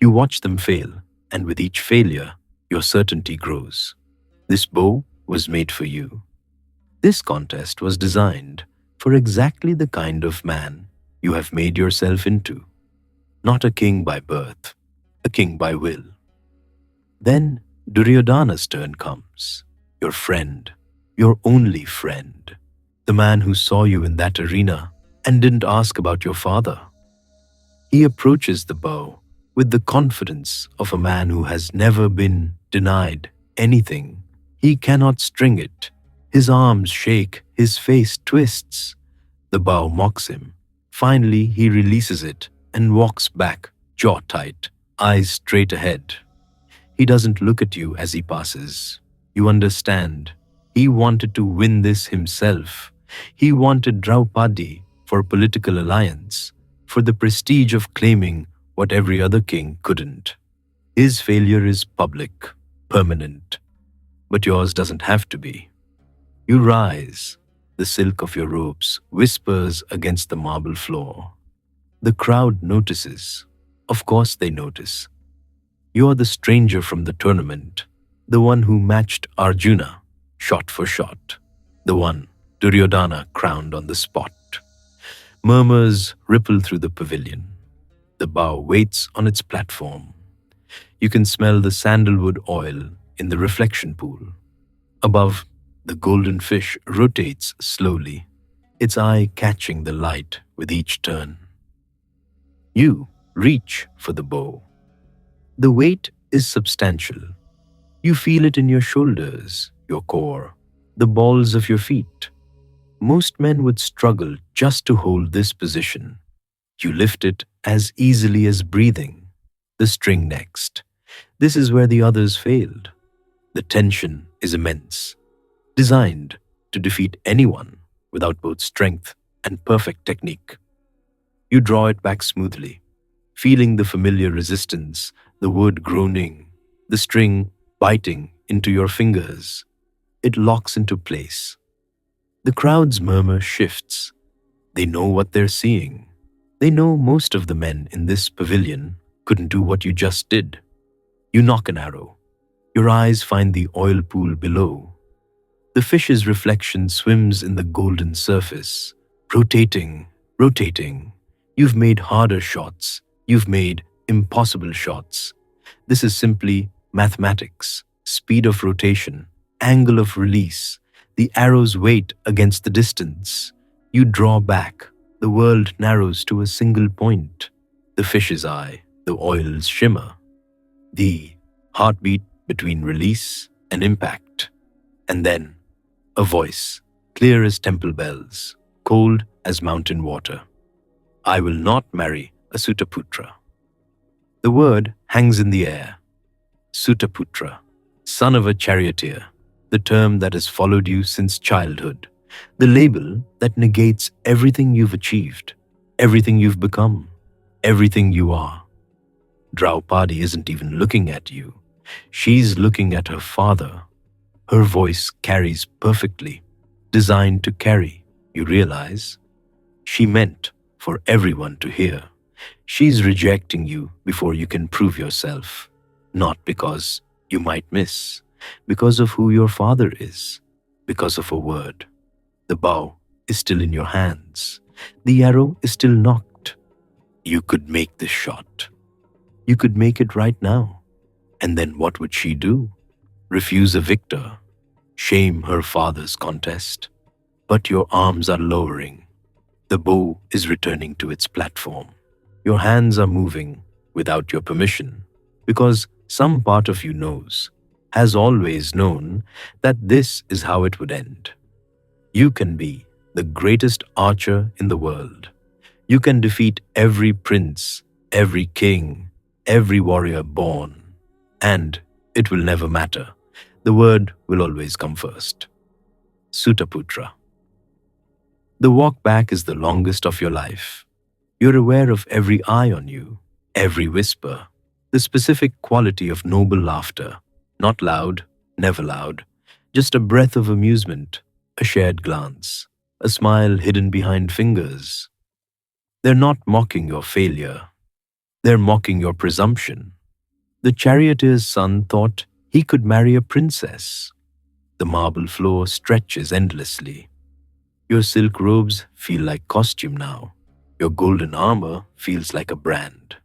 You watch them fail, and with each failure, your certainty grows. This bow was made for you. This contest was designed for exactly the kind of man you have made yourself into. Not a king by birth, a king by will. Then Duryodhana's turn comes. Your friend, your only friend. The man who saw you in that arena and didn't ask about your father. He approaches the bow with the confidence of a man who has never been denied anything. He cannot string it. His arms shake, his face twists. The bow mocks him. Finally, he releases it and walks back, jaw tight, eyes straight ahead. He doesn't look at you as he passes. You understand. He wanted to win this himself. He wanted Draupadi for political alliance, for the prestige of claiming what every other king couldn't. His failure is public, permanent, but yours doesn't have to be. You rise. The silk of your robes whispers against the marble floor. The crowd notices. Of course they notice. You are the stranger from the tournament, the one who matched Arjuna, shot for shot, the one Duryodhana crowned on the spot. Murmurs ripple through the pavilion. The bow waits on its platform. You can smell the sandalwood oil in the reflection pool. Above, the golden fish rotates slowly, its eye catching the light with each turn. You reach for the bow. The weight is substantial. You feel it in your shoulders, your core, the balls of your feet. Most men would struggle just to hold this position. You lift it as easily as breathing. The string next. This is where the others failed. The tension is immense, designed to defeat anyone without both strength and perfect technique. You draw it back smoothly, feeling the familiar resistance, the wood groaning, the string biting into your fingers. It locks into place. The crowd's murmur shifts. They know what they're seeing. They know most of the men in this pavilion couldn't do what you just did. You knock an arrow. Your eyes find the oil pool below. The fish's reflection swims in the golden surface, rotating, rotating. You've made harder shots. You've made impossible shots. This is simply mathematics, speed of rotation, angle of release, the arrow's weight against the distance. You draw back. The world narrows to a single point. The fish's eye, the oil's shimmer. The heartbeat between release and impact. And then, a voice, clear as temple bells, cold as mountain water. I will not marry a Sutaputra. The word hangs in the air. Sutaputra, son of a charioteer, the term that has followed you since childhood, the label that negates everything you've achieved, everything you've become, everything you are. Draupadi isn't even looking at you. She's looking at her father. Her voice carries perfectly, designed to carry, you realize. She meant for everyone to hear. She's rejecting you before you can prove yourself, not because you might miss, because of who your father is, because of a word. The bow is still in your hands. The arrow is still nocked. You could make this shot. You could make it right now. And then what would she do? Refuse a victor? Shame her father's contest? But your arms are lowering. The bow is returning to its platform. Your hands are moving without your permission, because some part of you knows, has always known, that this is how it would end. You can be the greatest archer in the world. You can defeat every prince, every king, every warrior born, and it will never matter. The word will always come first. Sutaputra. The walk back is the longest of your life. You're aware of every eye on you, every whisper, the specific quality of noble laughter, not loud, never loud, just a breath of amusement, a shared glance, a smile hidden behind fingers. They're not mocking your failure, they're mocking your presumption. The charioteer's son thought he could marry a princess. The marble floor stretches endlessly. Your silk robes feel like costume now. Your golden armor feels like a brand.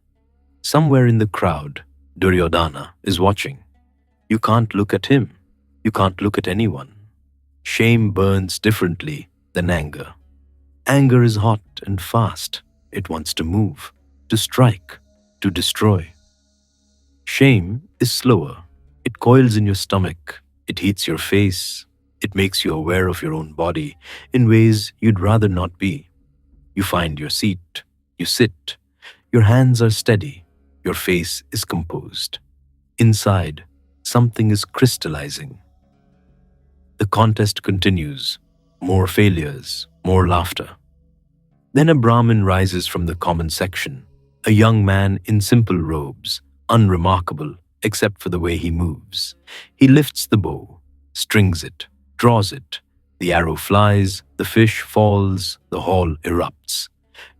Somewhere in the crowd, Duryodhana is watching. You can't look at him. You can't look at anyone. Shame burns differently than anger. Anger is hot and fast. It wants to move, to strike, to destroy. Shame is slower. It coils in your stomach. It heats your face. It makes you aware of your own body in ways you'd rather not be. You find your seat. You sit. Your hands are steady. Your face is composed. Inside, something is crystallizing. The contest continues. More failures, more laughter. Then a Brahmin rises from the common section, a young man in simple robes, unremarkable except for the way he moves. He lifts the bow, strings it, draws it. The arrow flies, the fish falls, the hall erupts.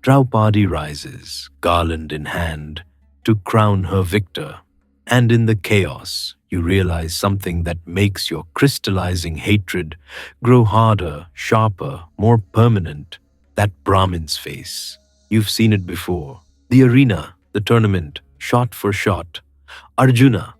Draupadi rises, garland in hand, to crown her victor. And in the chaos, you realize something that makes your crystallizing hatred grow harder, sharper, more permanent. That Brahmin's face. You've seen it before. The arena, the tournament, shot for shot. Arjuna,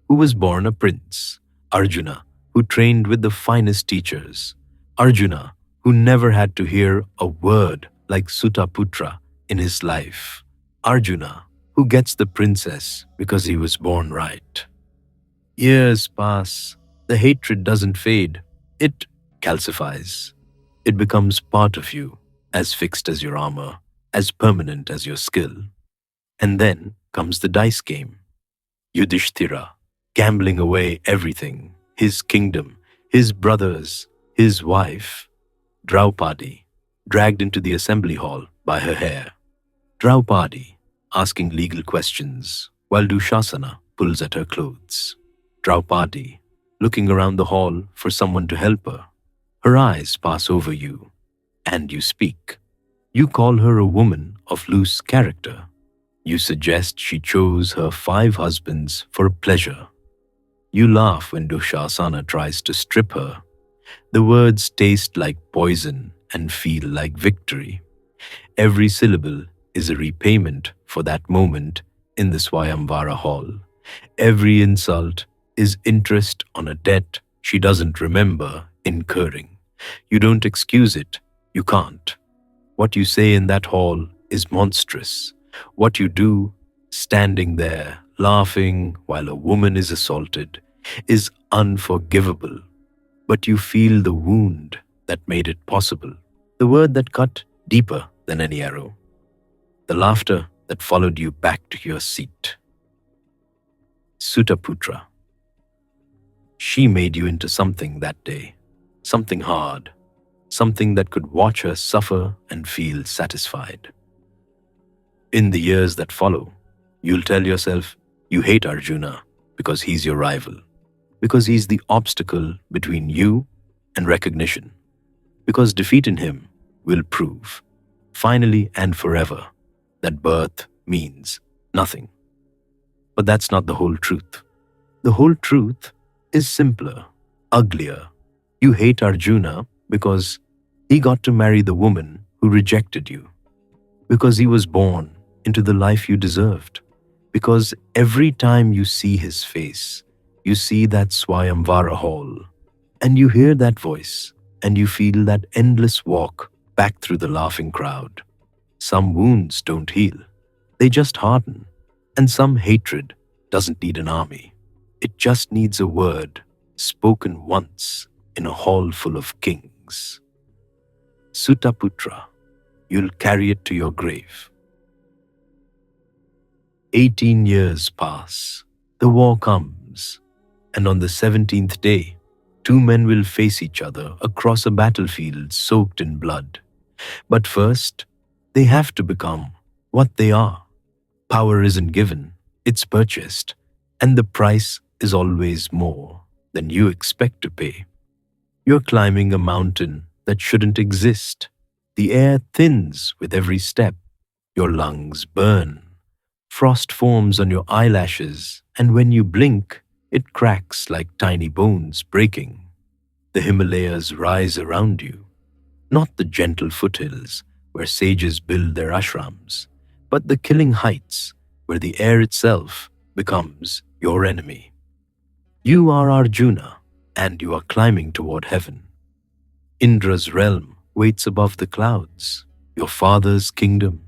who was born a prince. Arjuna, who trained with the finest teachers. Arjuna, who never had to hear a word like Sutaputra in his life. Arjuna, who gets the princess because he was born right. Years pass. The hatred doesn't fade. It calcifies. It becomes part of you, as fixed as your armor, as permanent as your skill. And then comes the dice game. Yudhishthira, gambling away everything, his kingdom, his brothers, his wife. Draupadi, dragged into the assembly hall by her hair. Draupadi, asking legal questions, while Dushasana pulls at her clothes. Draupadi, looking around the hall for someone to help her. Her eyes pass over you, and you speak. You call her a woman of loose character. You suggest she chose her 5 husbands for pleasure. You laugh when Dushasana tries to strip her. The words taste like poison and feel like victory. Every syllable is a repayment for that moment in the Swayamvara hall. Every insult is interest on a debt she doesn't remember incurring. You don't excuse it. You can't. What you say in that hall is monstrous. What you do, standing there, laughing while a woman is assaulted, is unforgivable. But you feel the wound that made it possible, the word that cut deeper than any arrow, the laughter that followed you back to your seat. Sutaputra. She made you into something that day, something hard, something that could watch her suffer and feel satisfied. In the years that follow, you'll tell yourself you hate Arjuna because he's your rival, because he's the obstacle between you and recognition, because defeat in him will prove, finally and forever, that birth means nothing. But that's not the whole truth. The whole truth is simpler, uglier. You hate Arjuna because he got to marry the woman who rejected you, because he was born into the life you deserved, because every time you see his face, you see that Swayamvara hall, and you hear that voice, and you feel that endless walk back through the laughing crowd. Some wounds don't heal, they just harden, and some hatred doesn't need an army. It just needs a word spoken once in a hall full of kings. Sutaputra, you'll carry it to your grave. 18 years pass. The war comes. And on the 17th day, two men will face each other across a battlefield soaked in blood. But first, they have to become what they are. Power isn't given, it's purchased, and the price is always more than you expect to pay. You're climbing a mountain that shouldn't exist. The air thins with every step. Your lungs burn. Frost forms on your eyelashes, and when you blink, it cracks like tiny bones breaking. The Himalayas rise around you, not the gentle foothills where sages build their ashrams, but the killing heights where the air itself becomes your enemy. You are Arjuna, and you are climbing toward heaven. Indra's realm waits above the clouds, your father's kingdom,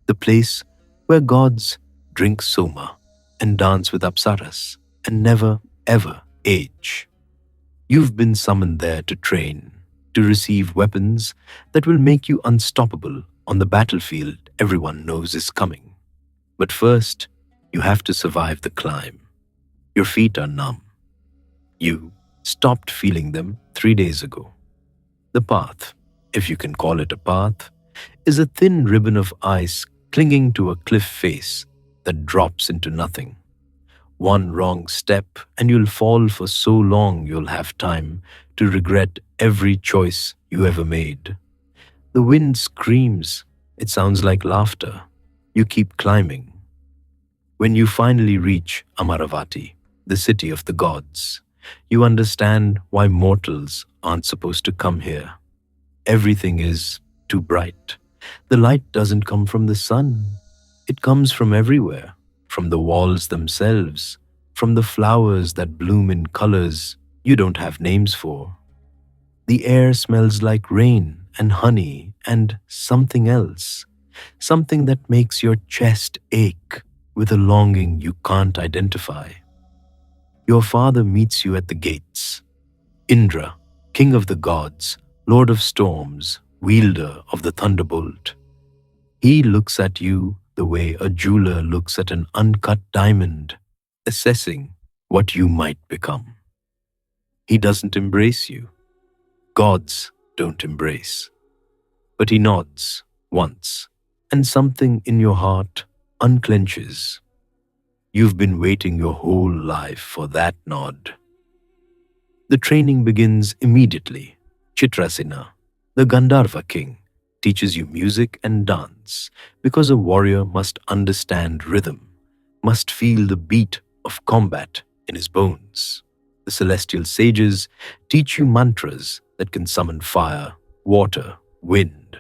the place where gods drink soma and dance with apsaras and never ever age. You've been summoned there to train, to receive weapons that will make you unstoppable on the battlefield everyone knows is coming. But first, you have to survive the climb. Your feet are numb. You stopped feeling them 3 days ago. The path, if you can call it a path, is a thin ribbon of ice clinging to a cliff face that drops into nothing. One wrong step and you'll fall for so long you'll have time to regret every choice you ever made. The wind screams. It sounds like laughter. You keep climbing. When you finally reach Amaravati, the city of the gods, you understand why mortals aren't supposed to come here. Everything is too bright. The light doesn't come from the sun. It comes from everywhere, from the walls themselves, from the flowers that bloom in colors you don't have names for. The air smells like rain and honey and something else, something that makes your chest ache with a longing you can't identify. Your father meets you at the gates. Indra, king of the gods, lord of storms, wielder of the thunderbolt. He looks at you the way a jeweler looks at an uncut diamond, assessing what you might become. He doesn't embrace you. Gods don't embrace. But he nods once, and something in your heart unclenches. You've been waiting your whole life for that nod. The training begins immediately. Chitrasena, the Gandharva king, teaches you music and dance because a warrior must understand rhythm, must feel the beat of combat in his bones. The celestial sages teach you mantras that can summon fire, water, wind,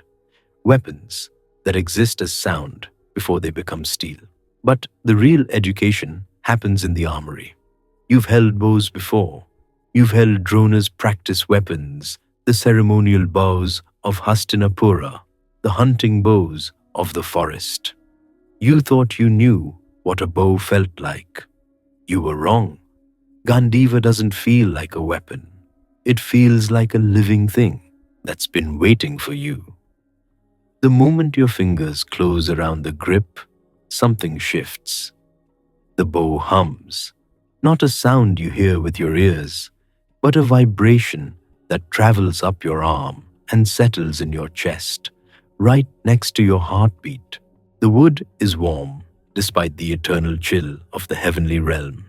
weapons that exist as sound before they become steel. But the real education happens in the armory. You've held bows before. You've held dronas' practice weapons, the ceremonial bows of Hastinapura, the hunting bows of the forest. You thought you knew what a bow felt like. You were wrong. Gandiva doesn't feel like a weapon. It feels like a living thing that's been waiting for you. The moment your fingers close around the grip, something shifts. The bow hums, not a sound you hear with your ears, but a vibration that travels up your arm and settles in your chest, right next to your heartbeat. The wood is warm, despite the eternal chill of the heavenly realm.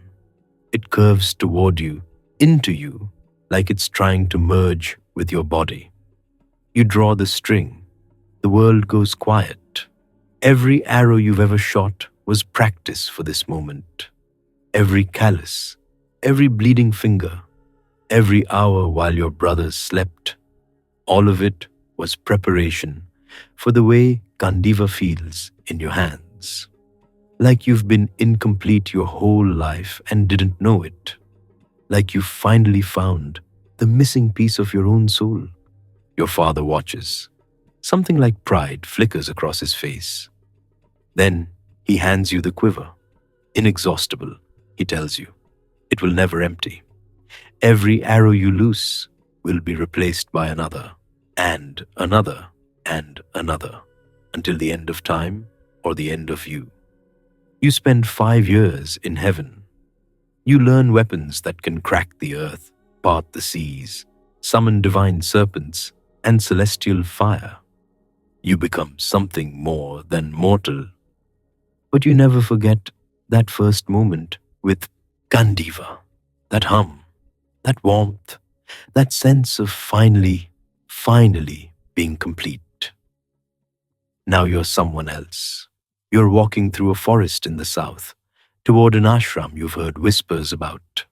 It curves toward you, into you, like it's trying to merge with your body. You draw the string. The world goes quiet. Every arrow you've ever shot was practice for this moment. Every callus, every bleeding finger, every hour while your brothers slept, all of it was preparation for the way Gandiva feels in your hands. Like you've been incomplete your whole life and didn't know it. Like you've finally found the missing piece of your own soul. Your father watches. Something like pride flickers across his face. Then he hands you the quiver. Inexhaustible, he tells you. It will never empty. Every arrow you loose will be replaced by another, and another, and another, until the end of time or the end of you. You spend 5 years in heaven. You learn weapons that can crack the earth, part the seas, summon divine serpents, and celestial fire. You become something more than mortal. But you never forget that first moment with Gandiva, that hum, that warmth, that sense of finally being complete. Now you're someone else. You're walking through a forest in the south, toward an ashram you've heard whispers about.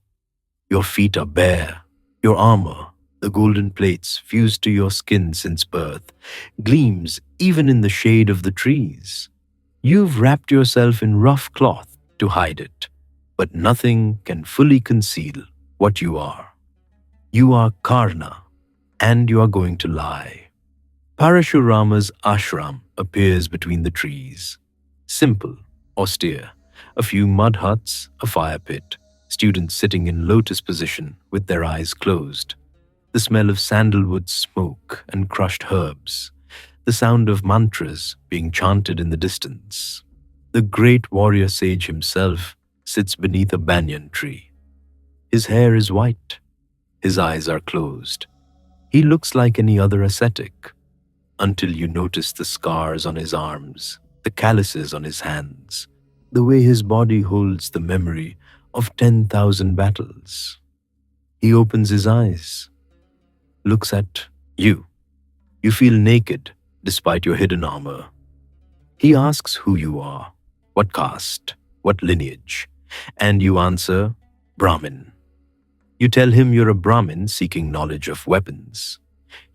Your feet are bare, your armor, the golden plates fused to your skin since birth, gleams even in the shade of the trees. You've wrapped yourself in rough cloth to hide it, but nothing can fully conceal what you are. You are Karna, and you are going to lie. Parashurama's ashram appears between the trees. Simple, austere, a few mud huts, a fire pit, students sitting in lotus position with their eyes closed, the smell of sandalwood smoke and crushed herbs, the sound of mantras being chanted in the distance. The great warrior sage himself sits beneath a banyan tree. His hair is white, his eyes are closed. He looks like any other ascetic, until you notice the scars on his arms, the calluses on his hands, the way his body holds the memory of 10,000 battles. He opens his eyes, looks at you. You feel naked despite your hidden armor. He asks who you are, what caste, what lineage, and you answer, Brahmin. You tell him you're a Brahmin seeking knowledge of weapons.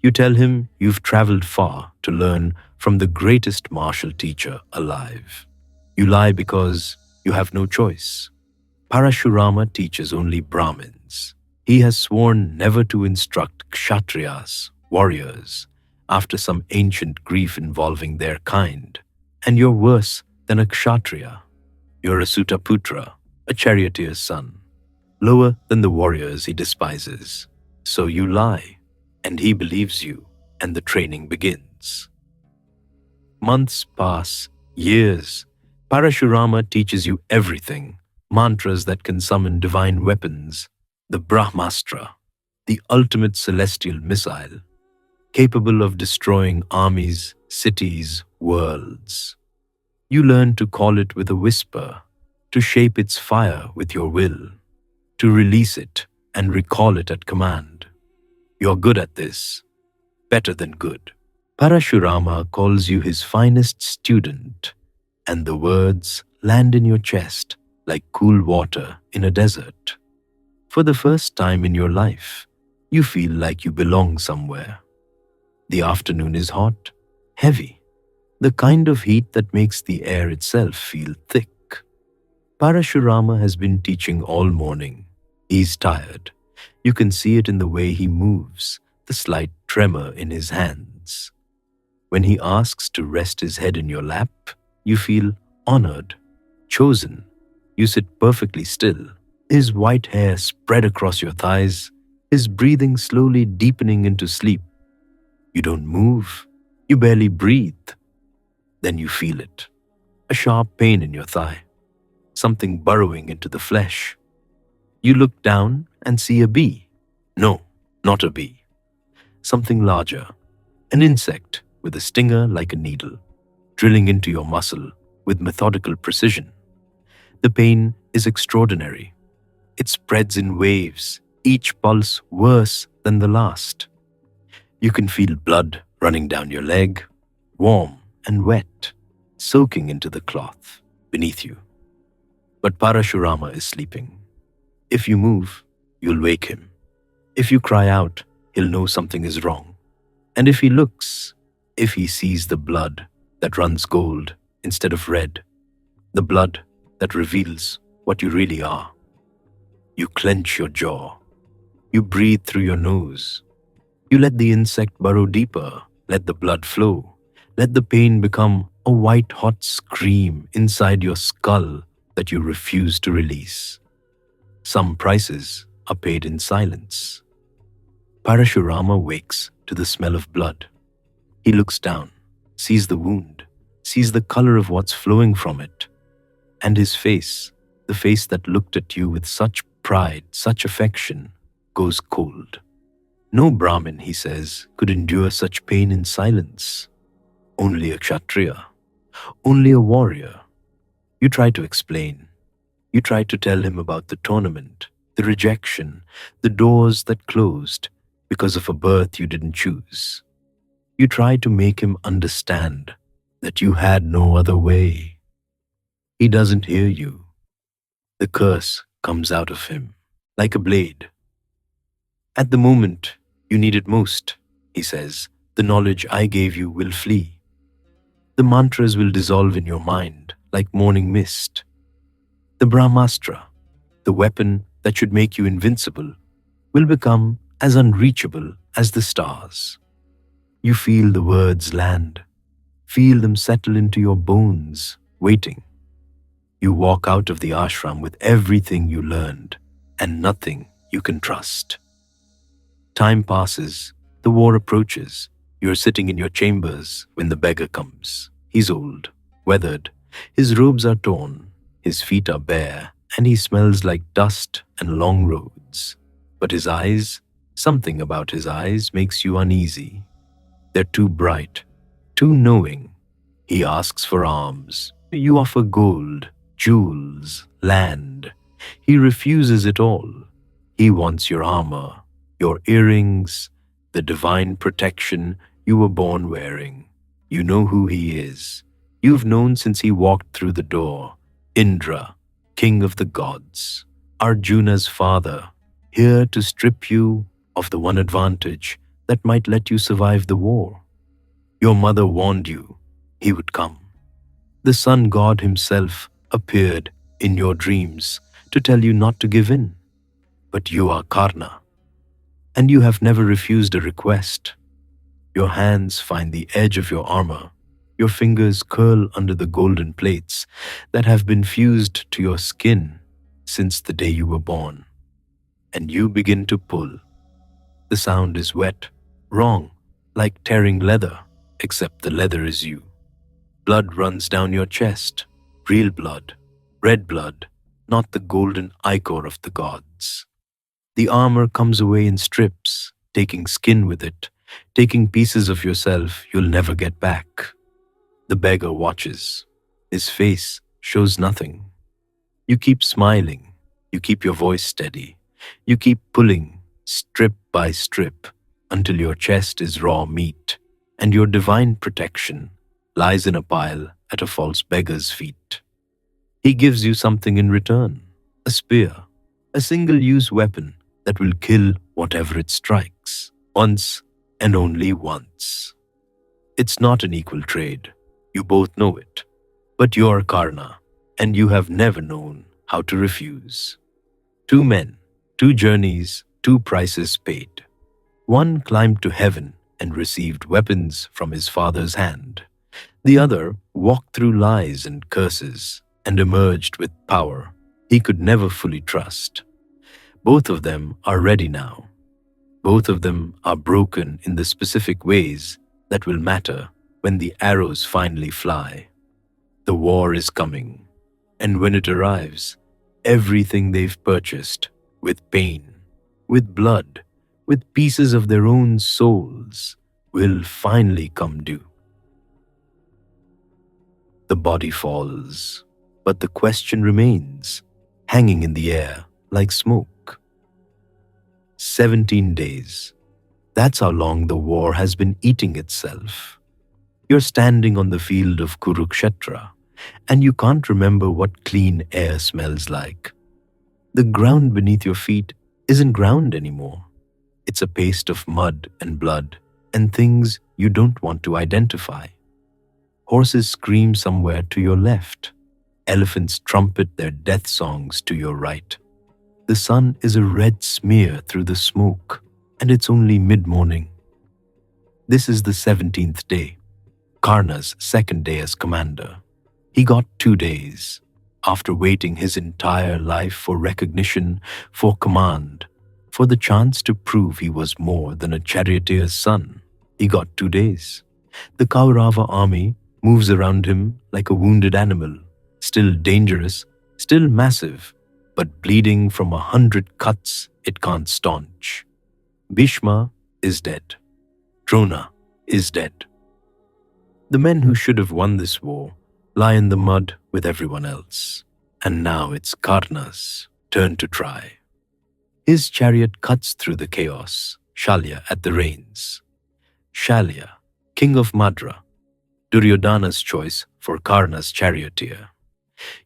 You tell him you've traveled far to learn from the greatest martial teacher alive. You lie because you have no choice. Parashurama teaches only Brahmins. He has sworn never to instruct Kshatriyas, warriors, after some ancient grief involving their kind. And you're worse than a Kshatriya. You're a Sutaputra, a charioteer's son, lower than the warriors he despises. So you lie, and he believes you, and the training begins. Months pass, years. Parashurama teaches you everything, mantras that can summon divine weapons, the Brahmastra, the ultimate celestial missile, capable of destroying armies, cities, worlds. You learn to call it with a whisper, to shape its fire with your will, to release it and recall it at command. You're good at this, better than good. Parashurama calls you his finest student, and the words land in your chest like cool water in a desert. For the first time in your life, you feel like you belong somewhere. The afternoon is hot, heavy, the kind of heat that makes the air itself feel thick. Parashurama has been teaching all morning. He's tired. You can see it in the way he moves, the slight tremor in his hands. When he asks to rest his head in your lap, you feel honored, chosen. You sit perfectly still, his white hair spread across your thighs, his breathing slowly deepening into sleep. You don't move, you barely breathe. Then you feel it, a sharp pain in your thigh, something burrowing into the flesh. You look down and see a bee. No, not a bee. Something larger, an insect with a stinger like a needle, drilling into your muscle with methodical precision. The pain is extraordinary. It spreads in waves, each pulse worse than the last. You can feel blood running down your leg, warm and wet, soaking into the cloth beneath you. But Parashurama is sleeping. If you move, you'll wake him. If you cry out, he'll know something is wrong. And if he looks, if he sees the blood that runs gold instead of red, the blood that reveals what you really are, you clench your jaw. You breathe through your nose. You let the insect burrow deeper, let the blood flow, let the pain become a white-hot scream inside your skull that you refuse to release. Some prices are paid in silence. Parashurama wakes to the smell of blood. He looks down, sees the wound, sees the color of what's flowing from it, and his face, The face that looked at you with such pride, such affection, goes cold. No Brahmin, he says, could endure such pain in silence. Only a Kshatriya, only a warrior. You try to explain. You try to tell him about the tournament, the rejection, the doors that closed because of a birth you didn't choose. You try to make him understand that you had no other way. He doesn't hear you. The curse comes out of him like a blade. At the moment you need it most, he says, the knowledge I gave you will flee. The mantras will dissolve in your mind like morning mist. The Brahmastra, the weapon that should make you invincible, will become as unreachable as the stars. You feel the words land, feel them settle into your bones, waiting. You walk out of the ashram with everything you learned and nothing you can trust. Time passes, the war approaches. You're sitting in your chambers when the beggar comes. He's old, weathered, his robes are torn, his feet are bare, and he smells like dust and long roads. But his eyes, something about his eyes makes you uneasy. They're too bright, too knowing. He asks for alms. You offer gold, jewels, land. He refuses it all. He wants your armor, your earrings, the divine protection you were born wearing. You know who he is. You've known since he walked through the door. Indra, king of the gods, Arjuna's father, here to strip you of the one advantage that might let you survive the war. Your mother warned you he would come. The sun god himself appeared in your dreams to tell you not to give in. But you are Karna, and you have never refused a request. Your hands find the edge of your armor. Your fingers curl under the golden plates that have been fused to your skin since the day you were born. And you begin to pull. The sound is wet, wrong, like tearing leather, except the leather is you. Blood runs down your chest, real blood, red blood, not the golden ichor of the gods. The armor comes away in strips, taking skin with it, taking pieces of yourself you'll never get back. The beggar watches. His face shows nothing. You keep smiling. You keep your voice steady. You keep pulling, strip by strip, until your chest is raw meat, and your divine protection lies in a pile at a false beggar's feet. He gives you something in return, a spear, a single-use weapon that will kill whatever it strikes, once and only once. It's not an equal trade. You both know it. But you're Karna, and you have never known how to refuse. 2 men, 2 journeys, 2 prices paid. One climbed to heaven and received weapons from his father's hand. The other walked through lies and curses and emerged with power he could never fully trust. Both of them are ready now. Both of them are broken in the specific ways that will matter when the arrows finally fly. The war is coming, and when it arrives, everything they've purchased, with pain, with blood, with pieces of their own souls, will finally come due. The body falls, but the question remains, hanging in the air like smoke. 17 days. That's how long the war has been eating itself. You're standing on the field of Kurukshetra, and you can't remember what clean air smells like. The ground beneath your feet isn't ground anymore. It's a paste of mud and blood and things you don't want to identify. Horses scream somewhere to your left. Elephants trumpet their death songs to your right. The sun is a red smear through the smoke, and it's only mid-morning. This is the 17th day, Karna's second day as commander. He got 2 days. After waiting his entire life for recognition, for command, for the chance to prove he was more than a charioteer's son, he got 2 days. The Kaurava army moves around him like a wounded animal, still dangerous, still massive, but bleeding from 100 cuts it can't staunch. Bhishma is dead. Drona is dead. The men who should have won this war lie in the mud with everyone else. And now it's Karna's turn to try. His chariot cuts through the chaos, Shalya at the reins. Shalya, king of Madra, Duryodhana's choice for Karna's charioteer.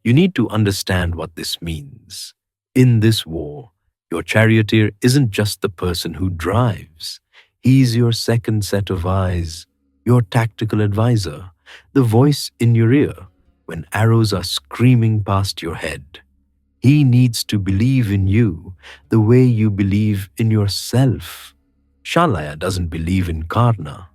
You need to understand what this means. In this war, your charioteer isn't just the person who drives. He's your second set of eyes, your tactical advisor, the voice in your ear when arrows are screaming past your head. He needs to believe in you the way you believe in yourself. Shalaya doesn't believe in Karna.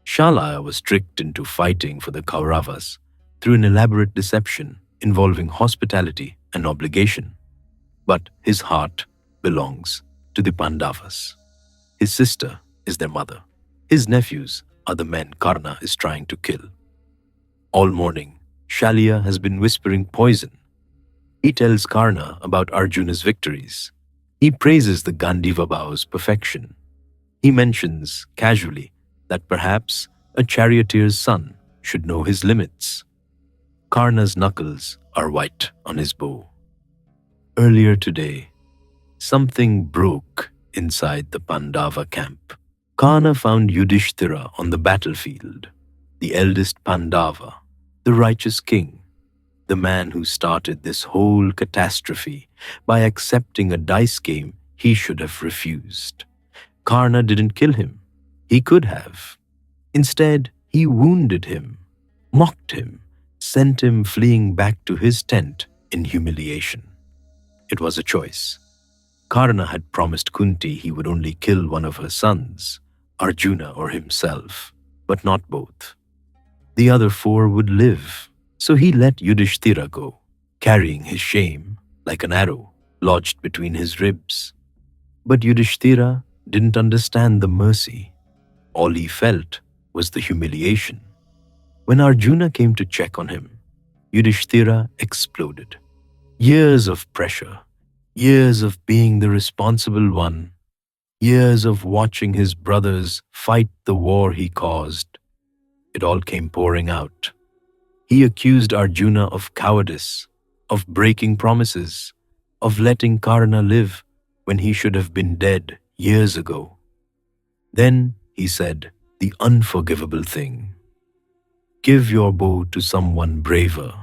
Shalaya was tricked into fighting for the Kauravas through an elaborate deception involving hospitality and obligation. But his heart belongs to the Pandavas. His sister is their mother. His nephews are the men Karna is trying to kill. All morning, Shalya has been whispering poison. He tells Karna about Arjuna's victories. He praises the Gandiva bow's perfection. He mentions, casually, that perhaps a charioteer's son should know his limits. Karna's knuckles are white on his bow. Earlier today, something broke inside the Pandava camp. Karna found Yudhishthira on the battlefield, the eldest Pandava, the righteous king, the man who started this whole catastrophe by accepting a dice game he should have refused. Karna didn't kill him. He could have. Instead, he wounded him, mocked him, sent him fleeing back to his tent in humiliation. It was a choice. Karna had promised Kunti he would only kill one of her sons, Arjuna or himself, but not both. The other four would live, so he let Yudhishthira go, carrying his shame like an arrow lodged between his ribs. But Yudhishthira didn't understand the mercy. All he felt was the humiliation. When Arjuna came to check on him, Yudhishthira exploded. Years of pressure, years of being the responsible one, years of watching his brothers fight the war he caused. It all came pouring out. He accused Arjuna of cowardice, of breaking promises, of letting Karna live when he should have been dead years ago. Then he said the unforgivable thing. Give your bow to someone braver.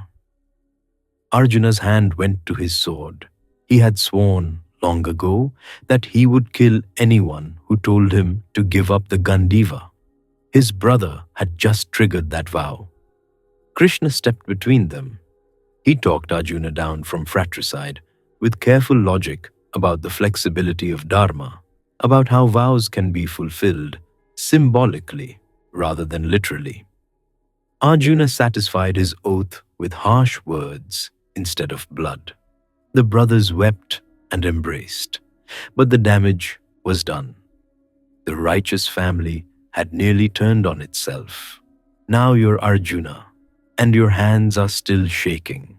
Arjuna's hand went to his sword. He had sworn long ago that he would kill anyone who told him to give up the Gandiva. His brother had just triggered that vow. Krishna stepped between them. He talked Arjuna down from fratricide with careful logic about the flexibility of dharma, about how vows can be fulfilled symbolically rather than literally. Arjuna satisfied his oath with harsh words instead of blood. The brothers wept and embraced, but the damage was done. The righteous family had nearly turned on itself. Now you're Arjuna, and your hands are still shaking.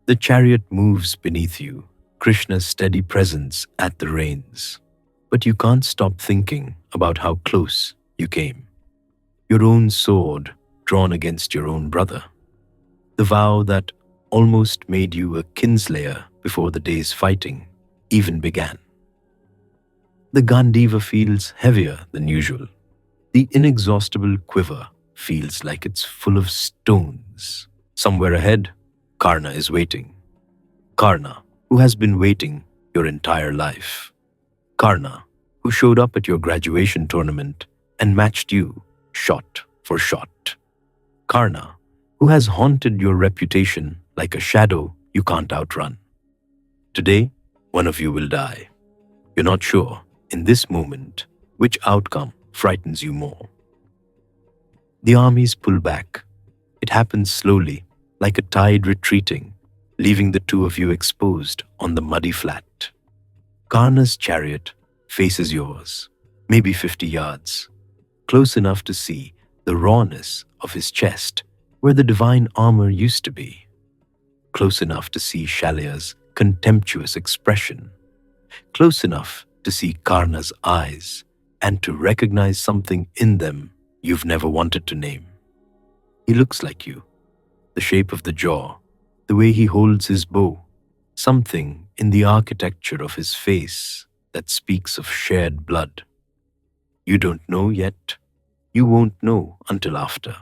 The chariot moves beneath you, Krishna's steady presence at the reins. But you can't stop thinking about how close you came. Your own sword drawn against your own brother. The vow that almost made you a kinslayer before the day's fighting even began. The Gandiva feels heavier than usual. The inexhaustible quiver feels like it's full of stones. Somewhere ahead, Karna is waiting. Karna, who has been waiting your entire life. Karna, who showed up at your graduation tournament and matched you shot for shot. Karna, who has haunted your reputation like a shadow you can't outrun. Today, one of you will die. You're not sure, in this moment, which outcome frightens you more. The armies pull back. It happens slowly, like a tide retreating, leaving the two of you exposed on the muddy flat. Karna's chariot faces yours, maybe 50 yards, close enough to see the rawness of his chest where the divine armor used to be. close enough to see Shalia's contemptuous expression, close enough to see Karna's eyes and to recognize something in them you've never wanted to name. He looks like you, the shape of the jaw, the way he holds his bow, something in the architecture of his face that speaks of shared blood. You don't know yet. You won't know until after.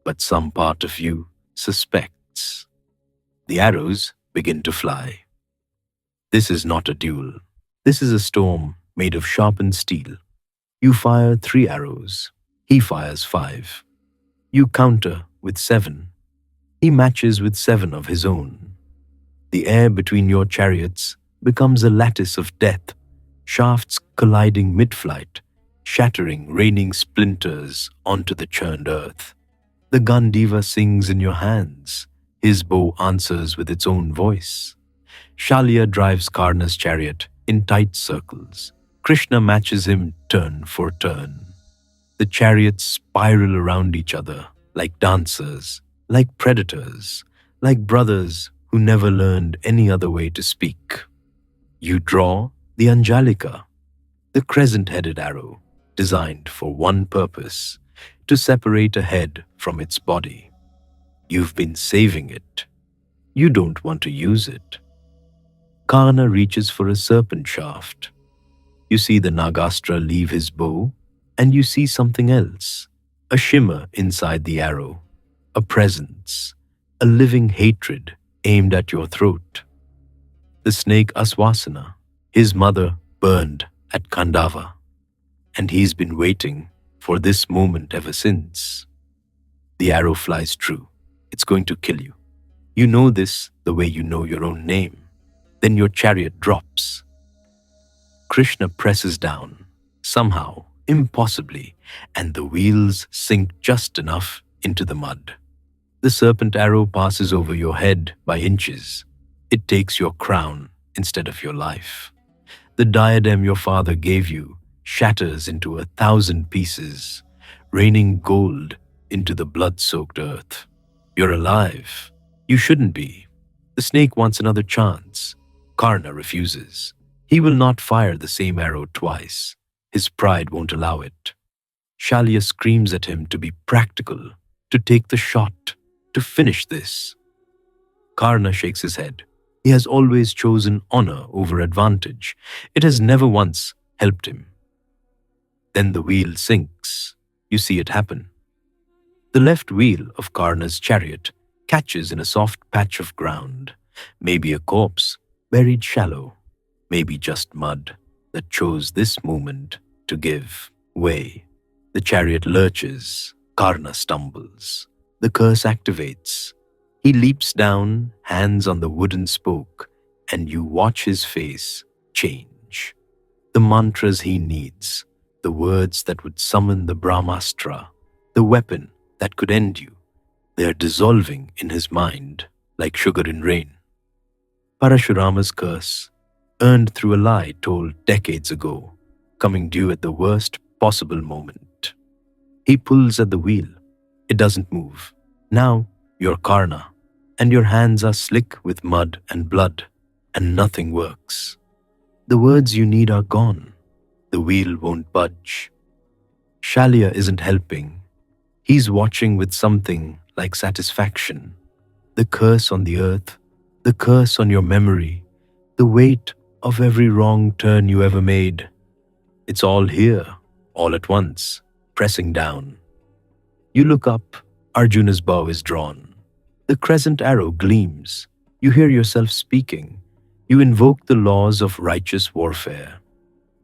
But some part of you suspects. The arrows begin to fly. This is not a duel. This is a storm made of sharpened steel. You fire 3 arrows. He fires 5. You counter with 7. He matches with 7 of his own. The air between your chariots becomes a lattice of death, shafts colliding mid-flight, shattering raining splinters onto the churned earth. The Gandiva sings in your hands. His bow answers with its own voice. Shalia drives Karna's chariot in tight circles. Krishna matches him turn for turn. The chariots spiral around each other like dancers, like predators, like brothers who never learned any other way to speak. You draw the Anjalika, the crescent-headed arrow, designed for one purpose, to separate a head from its body. You've been saving it. You don't want to use it. Karna reaches for a serpent shaft. You see the Nagastra leave his bow, and you see something else, a shimmer inside the arrow, a presence, a living hatred aimed at your throat. The snake Aswasana, his mother, burned at Khandava, and he's been waiting for this moment ever since. The arrow flies true. It's going to kill you. You know this the way you know your own name. Then your chariot drops. Krishna presses down, somehow, impossibly, and the wheels sink just enough into the mud. The serpent arrow passes over your head by inches. It takes your crown instead of your life. The diadem your father gave you shatters into 1,000 pieces, raining gold into the blood-soaked earth. You're alive. You shouldn't be. The snake wants another chance. Karna refuses. He will not fire the same arrow twice. His pride won't allow it. Shalya screams at him to be practical, to take the shot, to finish this. Karna shakes his head. He has always chosen honor over advantage. It has never once helped him. Then the wheel sinks. You see it happen. The left wheel of Karna's chariot catches in a soft patch of ground, maybe a corpse buried shallow, maybe just mud that chose this moment to give way. The chariot lurches. Karna stumbles. The curse activates. He leaps down, hands on the wooden spoke, and you watch his face change. The mantras he needs, the words that would summon the Brahmastra, the weapon that could end you, they're dissolving in his mind like sugar in rain. Parashurama's curse, earned through a lie told decades ago, coming due at the worst possible moment. He pulls at the wheel. It doesn't move. Now you're Karna, and your hands are slick with mud and blood, and nothing works. The words you need are gone. The wheel won't budge. Shalya isn't helping. He's watching with something like satisfaction. The curse on the earth, the curse on your memory, the weight of every wrong turn you ever made. It's all here, all at once, pressing down. You look up, Arjuna's bow is drawn. The crescent arrow gleams. You hear yourself speaking. You invoke the laws of righteous warfare.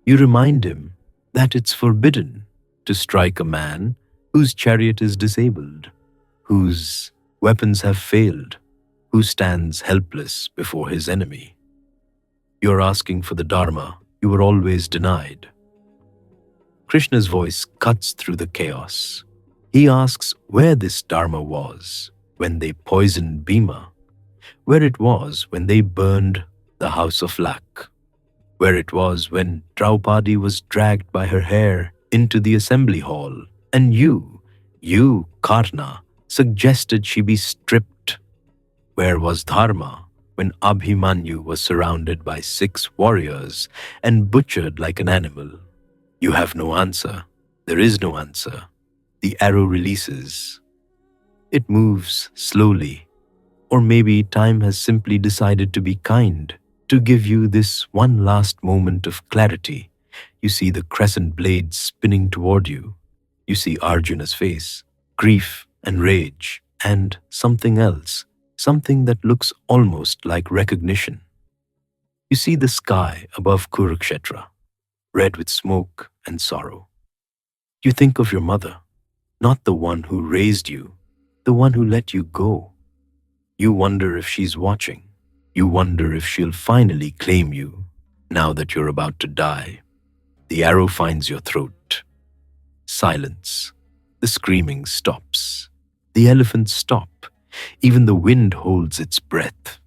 You remind him that it's forbidden to strike a man whose chariot is disabled, whose weapons have failed, who stands helpless before his enemy. You're asking for the Dharma you were always denied. Krishna's voice cuts through the chaos. He asks where this Dharma was when they poisoned Bhima, where it was when they burned the house of Lak, where it was when Draupadi was dragged by her hair into the assembly hall, and you, Karna, suggested she be stripped. Where was Dharma when Abhimanyu was surrounded by 6 warriors and butchered like an animal? You have no answer. There is no answer. The arrow releases. It moves slowly. Or maybe time has simply decided to be kind, to give you this one last moment of clarity. You see the crescent blades spinning toward you. You see Arjuna's face, grief and rage, and something else, something that looks almost like recognition. You see the sky above Kurukshetra, red with smoke and sorrow. You think of your mother, not the one who raised you, the one who let you go. You wonder if she's watching. You wonder if she'll finally claim you now that you're about to die. The arrow finds your throat. Silence. The screaming stops. The elephants stop. Even the wind holds its breath.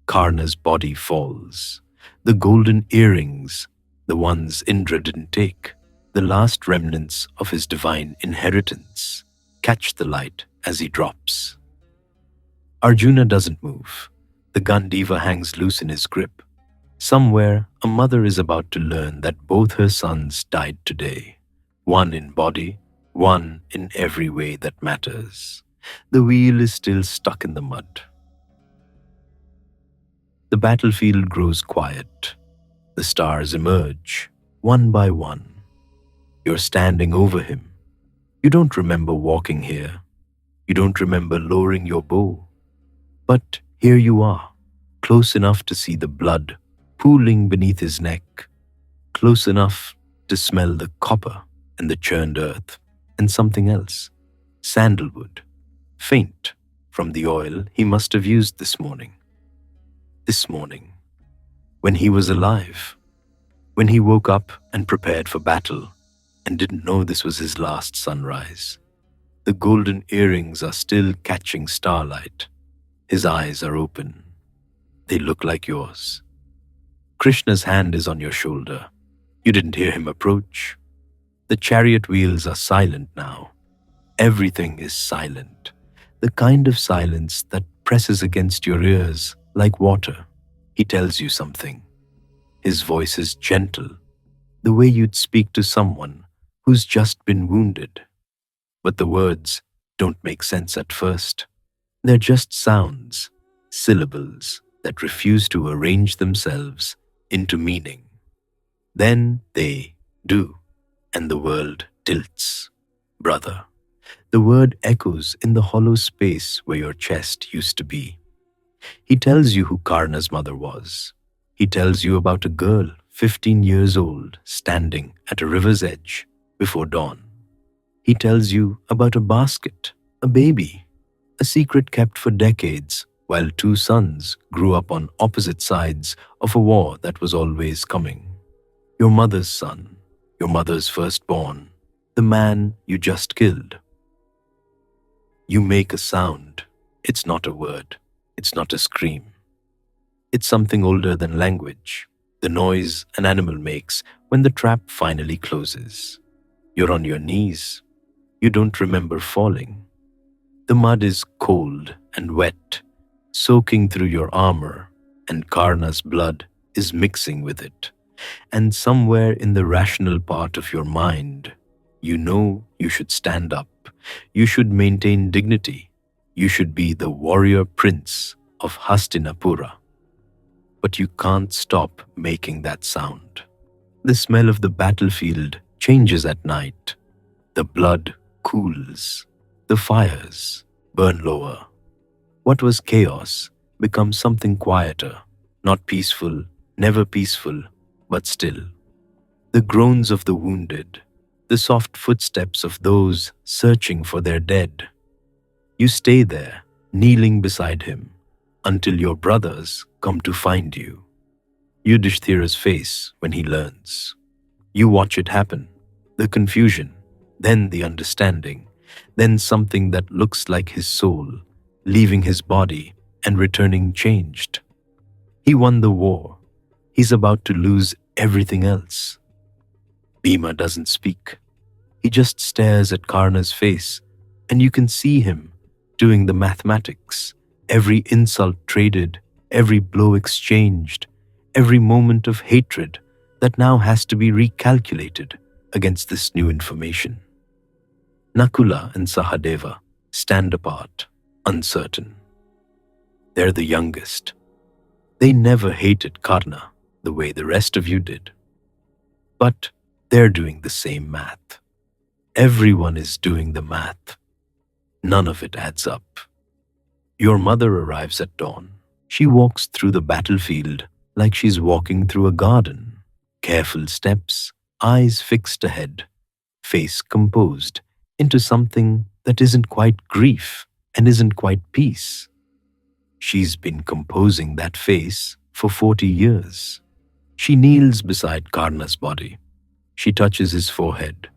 Karna's body falls. The golden earrings, the ones Indra didn't take, the last remnants of his divine inheritance, catch the light as he drops. Arjuna doesn't move. The Gandiva hangs loose in his grip. Somewhere, a mother is about to learn that both her sons died today. One in body, one in every way that matters. The wheel is still stuck in the mud. The battlefield grows quiet. The stars emerge, one by one. You're standing over him. You don't remember walking here. You don't remember lowering your bow. But here you are, close enough to see the blood pooling beneath his neck, close enough to smell the copper and the churned earth, and something else, sandalwood, faint from the oil he must have used this morning. This morning, when he was alive, when he woke up and prepared for battle and didn't know this was his last sunrise. The golden earrings are still catching starlight. His eyes are open. They look like yours. Krishna's hand is on your shoulder. You didn't hear him approach. The chariot wheels are silent now. Everything is silent. The kind of silence that presses against your ears like water. He tells you something. His voice is gentle, the way you'd speak to someone who's just been wounded. But the words don't make sense at first. They're just sounds, syllables that refuse to arrange themselves into meaning. Then they do, and the world tilts. Brother, the word echoes in the hollow space where your chest used to be. He tells you who Karna's mother was. He tells you about a girl, 15 years old, standing at a river's edge before dawn. He tells you about a basket, a baby, a secret kept for decades while 2 sons grew up on opposite sides of a war that was always coming. Your mother's son, your mother's firstborn, the man you just killed. You make a sound. It's not a word. It's not a scream. It's something older than language, the noise an animal makes when the trap finally closes. You're on your knees. You don't remember falling. The mud is cold and wet, soaking through your armor, and Karna's blood is mixing with it. And somewhere in the rational part of your mind, you know you should stand up. You should maintain dignity. You should be the warrior prince of Hastinapura. But you can't stop making that sound. The smell of the battlefield changes at night. The blood cools. The fires burn lower. What was chaos becomes something quieter, not peaceful, never peaceful, but still. The groans of the wounded, the soft footsteps of those searching for their dead. You stay there, kneeling beside him, until your brothers come to find you. Yudhishthira's face when he learns. You watch it happen, the confusion, then the understanding, then something that looks like his soul, leaving his body and returning changed. He won the war. He's about to lose everything else. Bhima doesn't speak. He just stares at Karna's face, and you can see him doing the mathematics, Every insult traded, every blow exchanged, every moment of hatred that now has to be recalculated against this new information. Nakula and Sahadeva stand apart, uncertain. They're the youngest. They never hated Karna the way the rest of you did. But they're doing the same math. Everyone is doing the math. None of it adds up. Your mother arrives at dawn. She walks through the battlefield like she's walking through a garden. Careful steps, eyes fixed ahead, face composed into something that isn't quite grief and isn't quite peace. She's been composing that face for 40 years. She kneels beside Karna's body. She touches his forehead.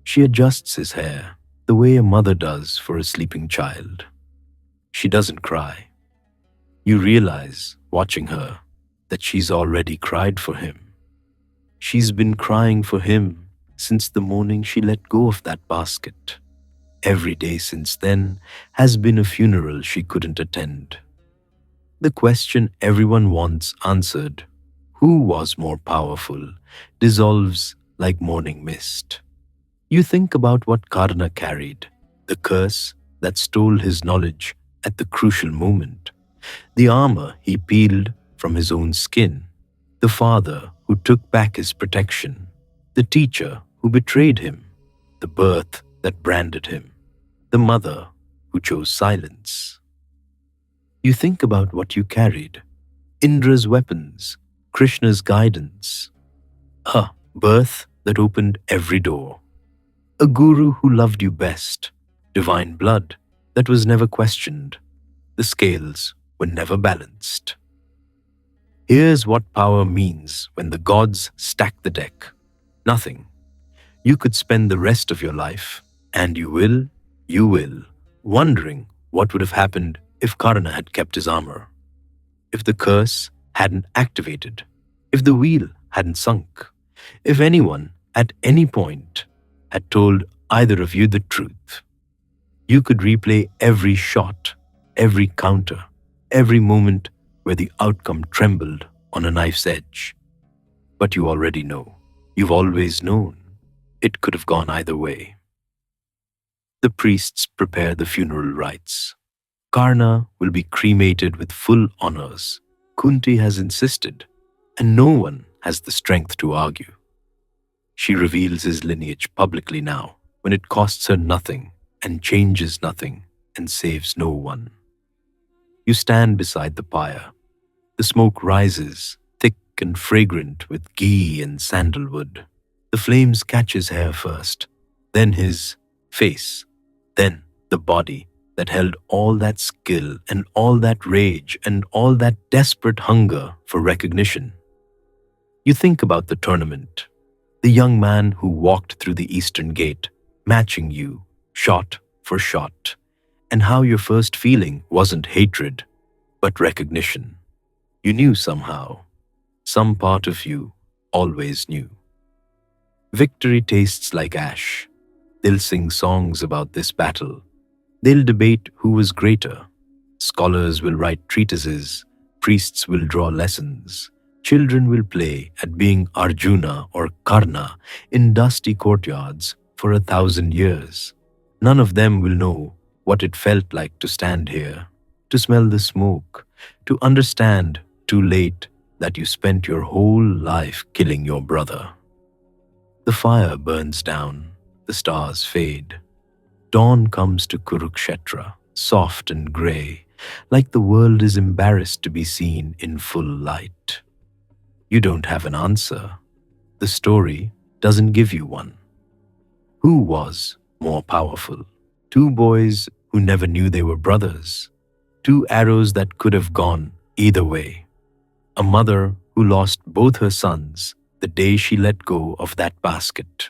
She adjusts his hair the way a mother does for a sleeping child. She doesn't cry. You realize, watching her, that she's already cried for him. She's been crying for him since the morning she let go of that basket. Every day since then has been a funeral she couldn't attend. The question everyone wants answered, who was more powerful, dissolves like morning mist. You think about what Karna carried, the curse that stole his knowledge at the crucial moment, the armor he peeled from his own skin, the father who took back his protection, the teacher who betrayed him, the birth that branded him, the mother who chose silence. You think about what you carried, Indra's weapons, Krishna's guidance, a birth that opened every door, a guru who loved you best, divine blood that was never questioned, the scales were never balanced. Here's what power means when the gods stack the deck. Nothing. You could spend the rest of your life, and you will, wondering what would have happened if Karna had kept his armor, if the curse hadn't activated, if the wheel hadn't sunk, if anyone at any point had told either of you the truth. You could replay every shot, every counter, every moment where the outcome trembled on a knife's edge. But you already know. You've always known. It could have gone either way. The priests prepare the funeral rites. Karna will be cremated with full honors. Kunti has insisted, and no one has the strength to argue. She reveals his lineage publicly now, when it costs her nothing and changes nothing and saves no one. You stand beside the pyre. The smoke rises, thick and fragrant with ghee and sandalwood. The flames catch his hair first, then his face, then the body that held all that skill and all that rage and all that desperate hunger for recognition. You think about the tournament, the young man who walked through the eastern gate, matching you, shot for shot, and how your first feeling wasn't hatred, but recognition. You knew somehow. Some part of you always knew. Victory tastes like ash. They'll sing songs about this battle. They'll debate who was greater. Scholars will write treatises. Priests will draw lessons. Children will play at being Arjuna or Karna in dusty courtyards for 1,000 years. None of them will know what it felt like to stand here, to smell the smoke, to understand too late that you spent your whole life killing your brother. The fire burns down, the stars fade. Dawn comes to Kurukshetra, soft and grey, like the world is embarrassed to be seen in full light. You don't have an answer. The story doesn't give you one. Who was more powerful? Two boys who never knew they were brothers. Two arrows that could have gone either way. A mother who lost both her sons the day she let go of that basket.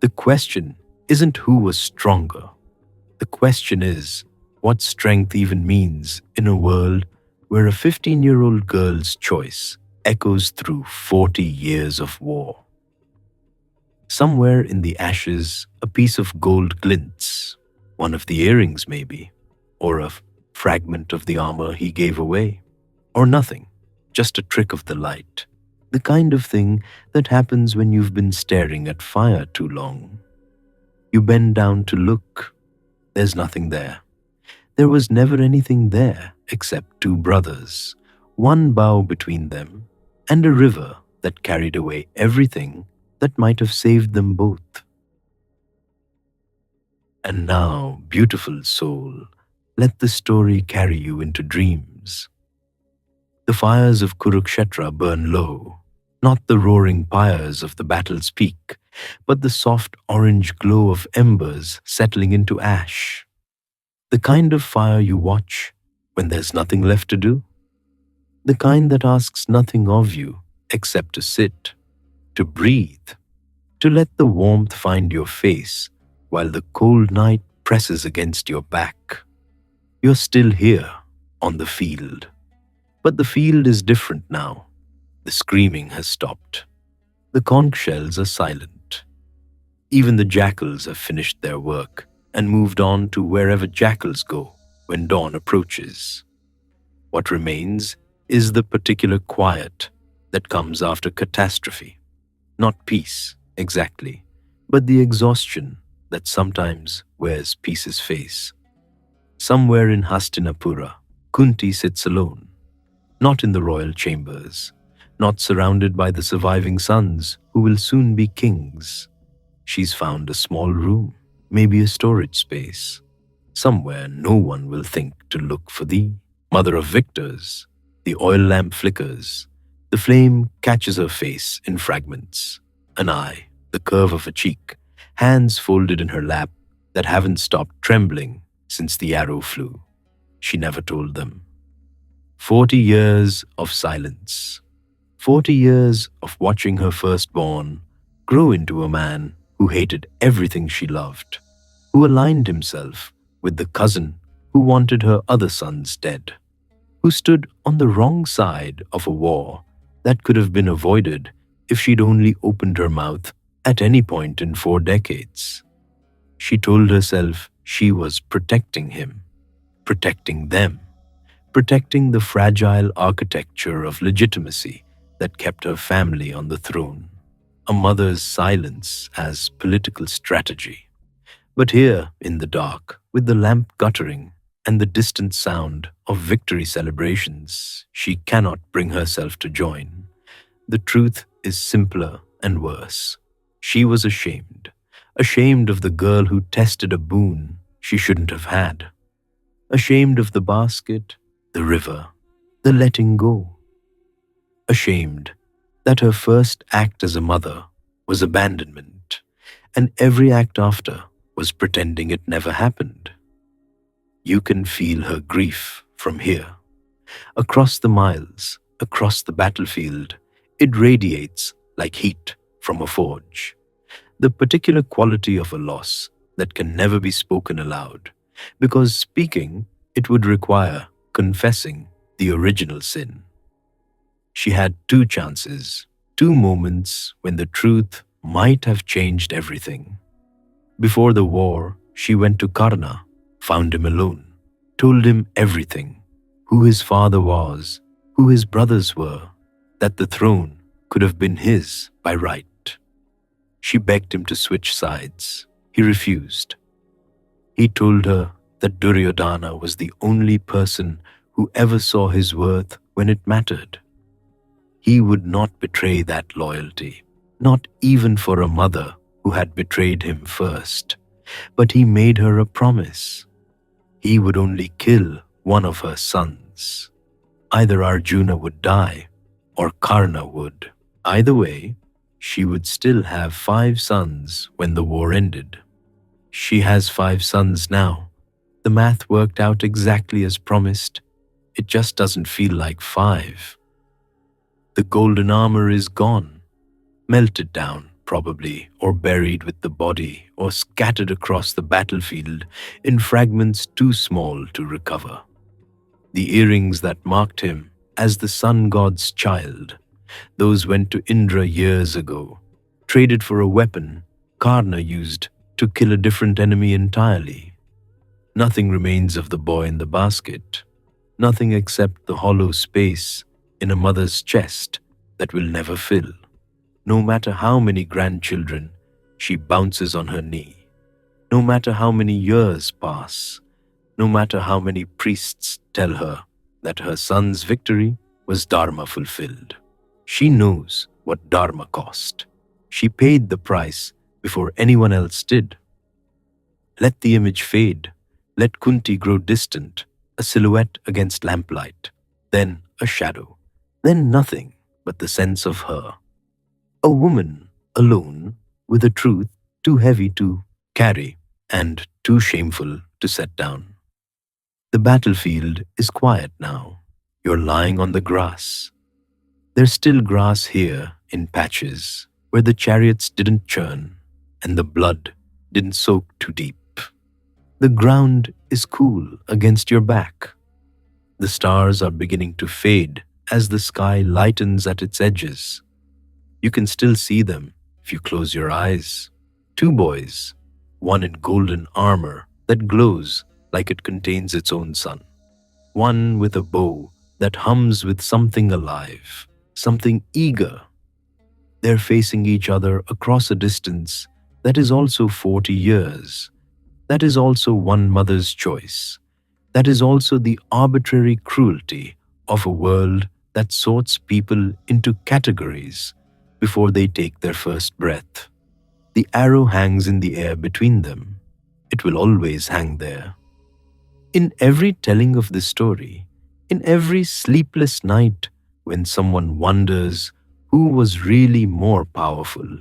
The question isn't who was stronger. The question is what strength even means in a world where a 15-year-old girl's choice echoes through 40 years of war. Somewhere in the ashes, a piece of gold glints, one of the earrings maybe, or a fragment of the armor he gave away, or nothing, just a trick of the light. The kind of thing that happens when you've been staring at fire too long. You bend down to look. There's nothing there. There was never anything there except two brothers, one bough between them, and a river that carried away everything that might have saved them both. And now, beautiful soul, let the story carry you into dreams. The fires of Kurukshetra burn low, not the roaring pyres of the battle's peak, but the soft orange glow of embers settling into ash. The kind of fire you watch when there's nothing left to do. The kind that asks nothing of you except to sit, to breathe, to let the warmth find your face while the cold night presses against your back. You're still here on the field. But the field is different now. The screaming has stopped. The conch shells are silent. Even the jackals have finished their work and moved on to wherever jackals go when dawn approaches. What remains is the particular quiet that comes after catastrophe. Not peace, exactly, but the exhaustion that sometimes wears peace's face. Somewhere in Hastinapura, Kunti sits alone. Not in the royal chambers, not surrounded by the surviving sons who will soon be kings. She's found a small room, maybe a storage space, somewhere no one will think to look for thee. Mother of victors, the oil lamp flickers, the flame catches her face in fragments, an eye, the curve of a cheek, hands folded in her lap that haven't stopped trembling since the arrow flew. She never told them. 40 years of silence. 40 years of watching her firstborn grow into a man who hated everything she loved, who aligned himself with the cousin who wanted her other sons dead, who stood on the wrong side of a war that could have been avoided if she'd only opened her mouth at any point in 4 decades. She told herself she was protecting him, protecting them, protecting the fragile architecture of legitimacy that kept her family on the throne, a mother's silence as political strategy. But here, in the dark, with the lamp guttering and the distant sound of victory celebrations, she cannot bring herself to join. The truth is simpler and worse. She was ashamed, ashamed of the girl who tested a boon she shouldn't have had, ashamed of the basket, the river, the letting go. Ashamed that her first act as a mother was abandonment, and every act after was pretending it never happened. You can feel her grief from here. Across the miles, across the battlefield, it radiates like heat from a forge. The particular quality of a loss that can never be spoken aloud, because speaking it would require confessing the original sin. She had 2 chances, 2 moments when the truth might have changed everything. Before the war, she went to Karna, found him alone, told him everything, who his father was, who his brothers were, that the throne could have been his by right. She begged him to switch sides. He refused. He told her that Duryodhana was the only person who ever saw his worth when it mattered. He would not betray that loyalty, not even for a mother who had betrayed him first. But he made her a promise. He would only kill one of her sons. Either Arjuna would die or Karna would. Either way, she would still have 5 sons when the war ended. She has 5 sons now. The math worked out exactly as promised. It just doesn't feel like 5. The golden armor is gone, melted down probably, or buried with the body, or scattered across the battlefield in fragments too small to recover. The earrings that marked him as the sun god's child, those went to Indra years ago, traded for a weapon Karna used to kill a different enemy entirely. Nothing remains of the boy in the basket, nothing except the hollow space in a mother's chest that will never fill, no matter how many grandchildren she bounces on her knee, no matter how many years pass, no matter how many priests tell her that her son's victory was Dharma fulfilled. She knows what Dharma cost. She paid the price before anyone else did. Let the image fade. Let Kunti grow distant, a silhouette against lamplight, then a shadow, then nothing but the sense of her. A woman alone with a truth too heavy to carry and too shameful to set down. The battlefield is quiet now. You're lying on the grass. There's still grass here in patches where the chariots didn't churn and the blood didn't soak too deep. The ground is cool against your back. The stars are beginning to fade as the sky lightens at its edges. You can still see them if you close your eyes. Two boys, one in golden armor that glows like it contains its own sun, one with a bow that hums with something alive, something eager. They're facing each other across a distance that is also 40 years. That is also one mother's choice. That is also the arbitrary cruelty of a world that sorts people into categories before they take their first breath. The arrow hangs in the air between them. It will always hang there. In every telling of this story, in every sleepless night when someone wonders who was really more powerful,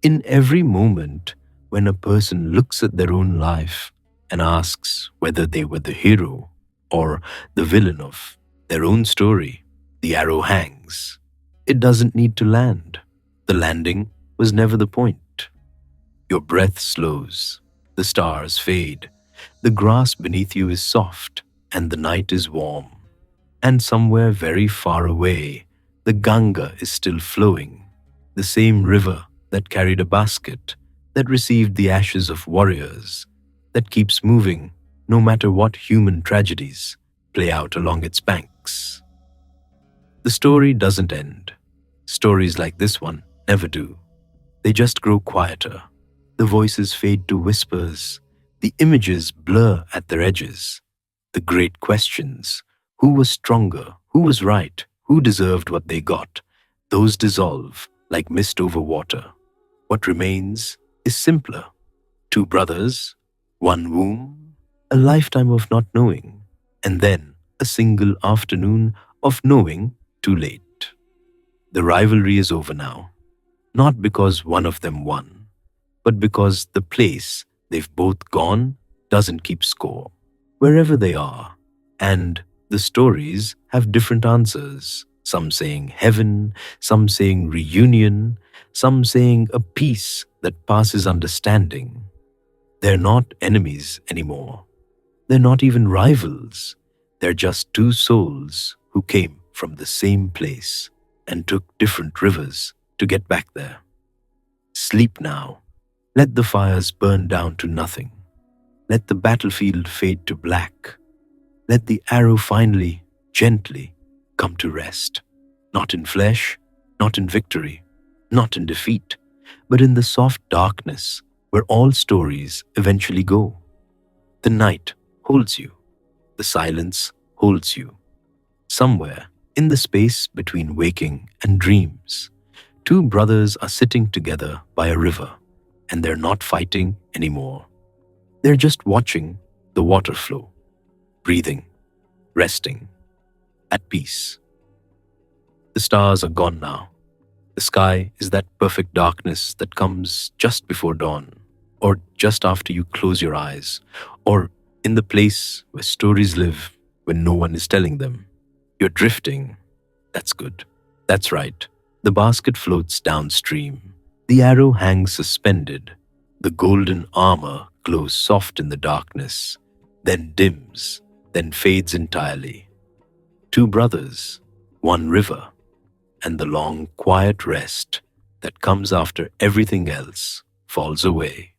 in every moment when a person looks at their own life and asks whether they were the hero or the villain of their own story, the arrow hangs. It doesn't need to land. The landing was never the point. Your breath slows, the stars fade, the grass beneath you is soft, and the night is warm. And somewhere very far away, the Ganga is still flowing, the same river that carried a basket, that received the ashes of warriors, that keeps moving no matter what human tragedies play out along its banks. The story doesn't end. Stories like this one never do. They just grow quieter. The voices fade to whispers. The images blur at their edges. The great questions, who was stronger, who was right, who deserved what they got, those dissolve like mist over water. What remains is simpler. Two brothers, one womb, a lifetime of not knowing, and then a single afternoon of knowing too late. The rivalry is over now, not because one of them won, but because the place they've both gone doesn't keep score, wherever they are, and the stories have different answers, some saying heaven, some saying reunion, some saying a peace that passes understanding. They're not enemies anymore. They're not even rivals. They're just two souls who came from the same place and took different rivers to get back there. Sleep now. Let the fires burn down to nothing. Let the battlefield fade to black. Let the arrow finally, gently, come to rest. Not in flesh, not in victory, not in defeat, but in the soft darkness where all stories eventually go. The night holds you. The silence holds you. Somewhere in the space between waking and dreams, two brothers are sitting together by a river, and they're not fighting anymore. They're just watching the water flow, breathing, resting, at peace. The stars are gone now. The sky is that perfect darkness that comes just before dawn, or just after you close your eyes, or in the place where stories live when no one is telling them. You're drifting. That's good. That's right. The basket floats downstream. The arrow hangs suspended. The golden armor glows soft in the darkness, then dims, then fades entirely. Two brothers, one river, and the long, quiet rest that comes after everything else falls away.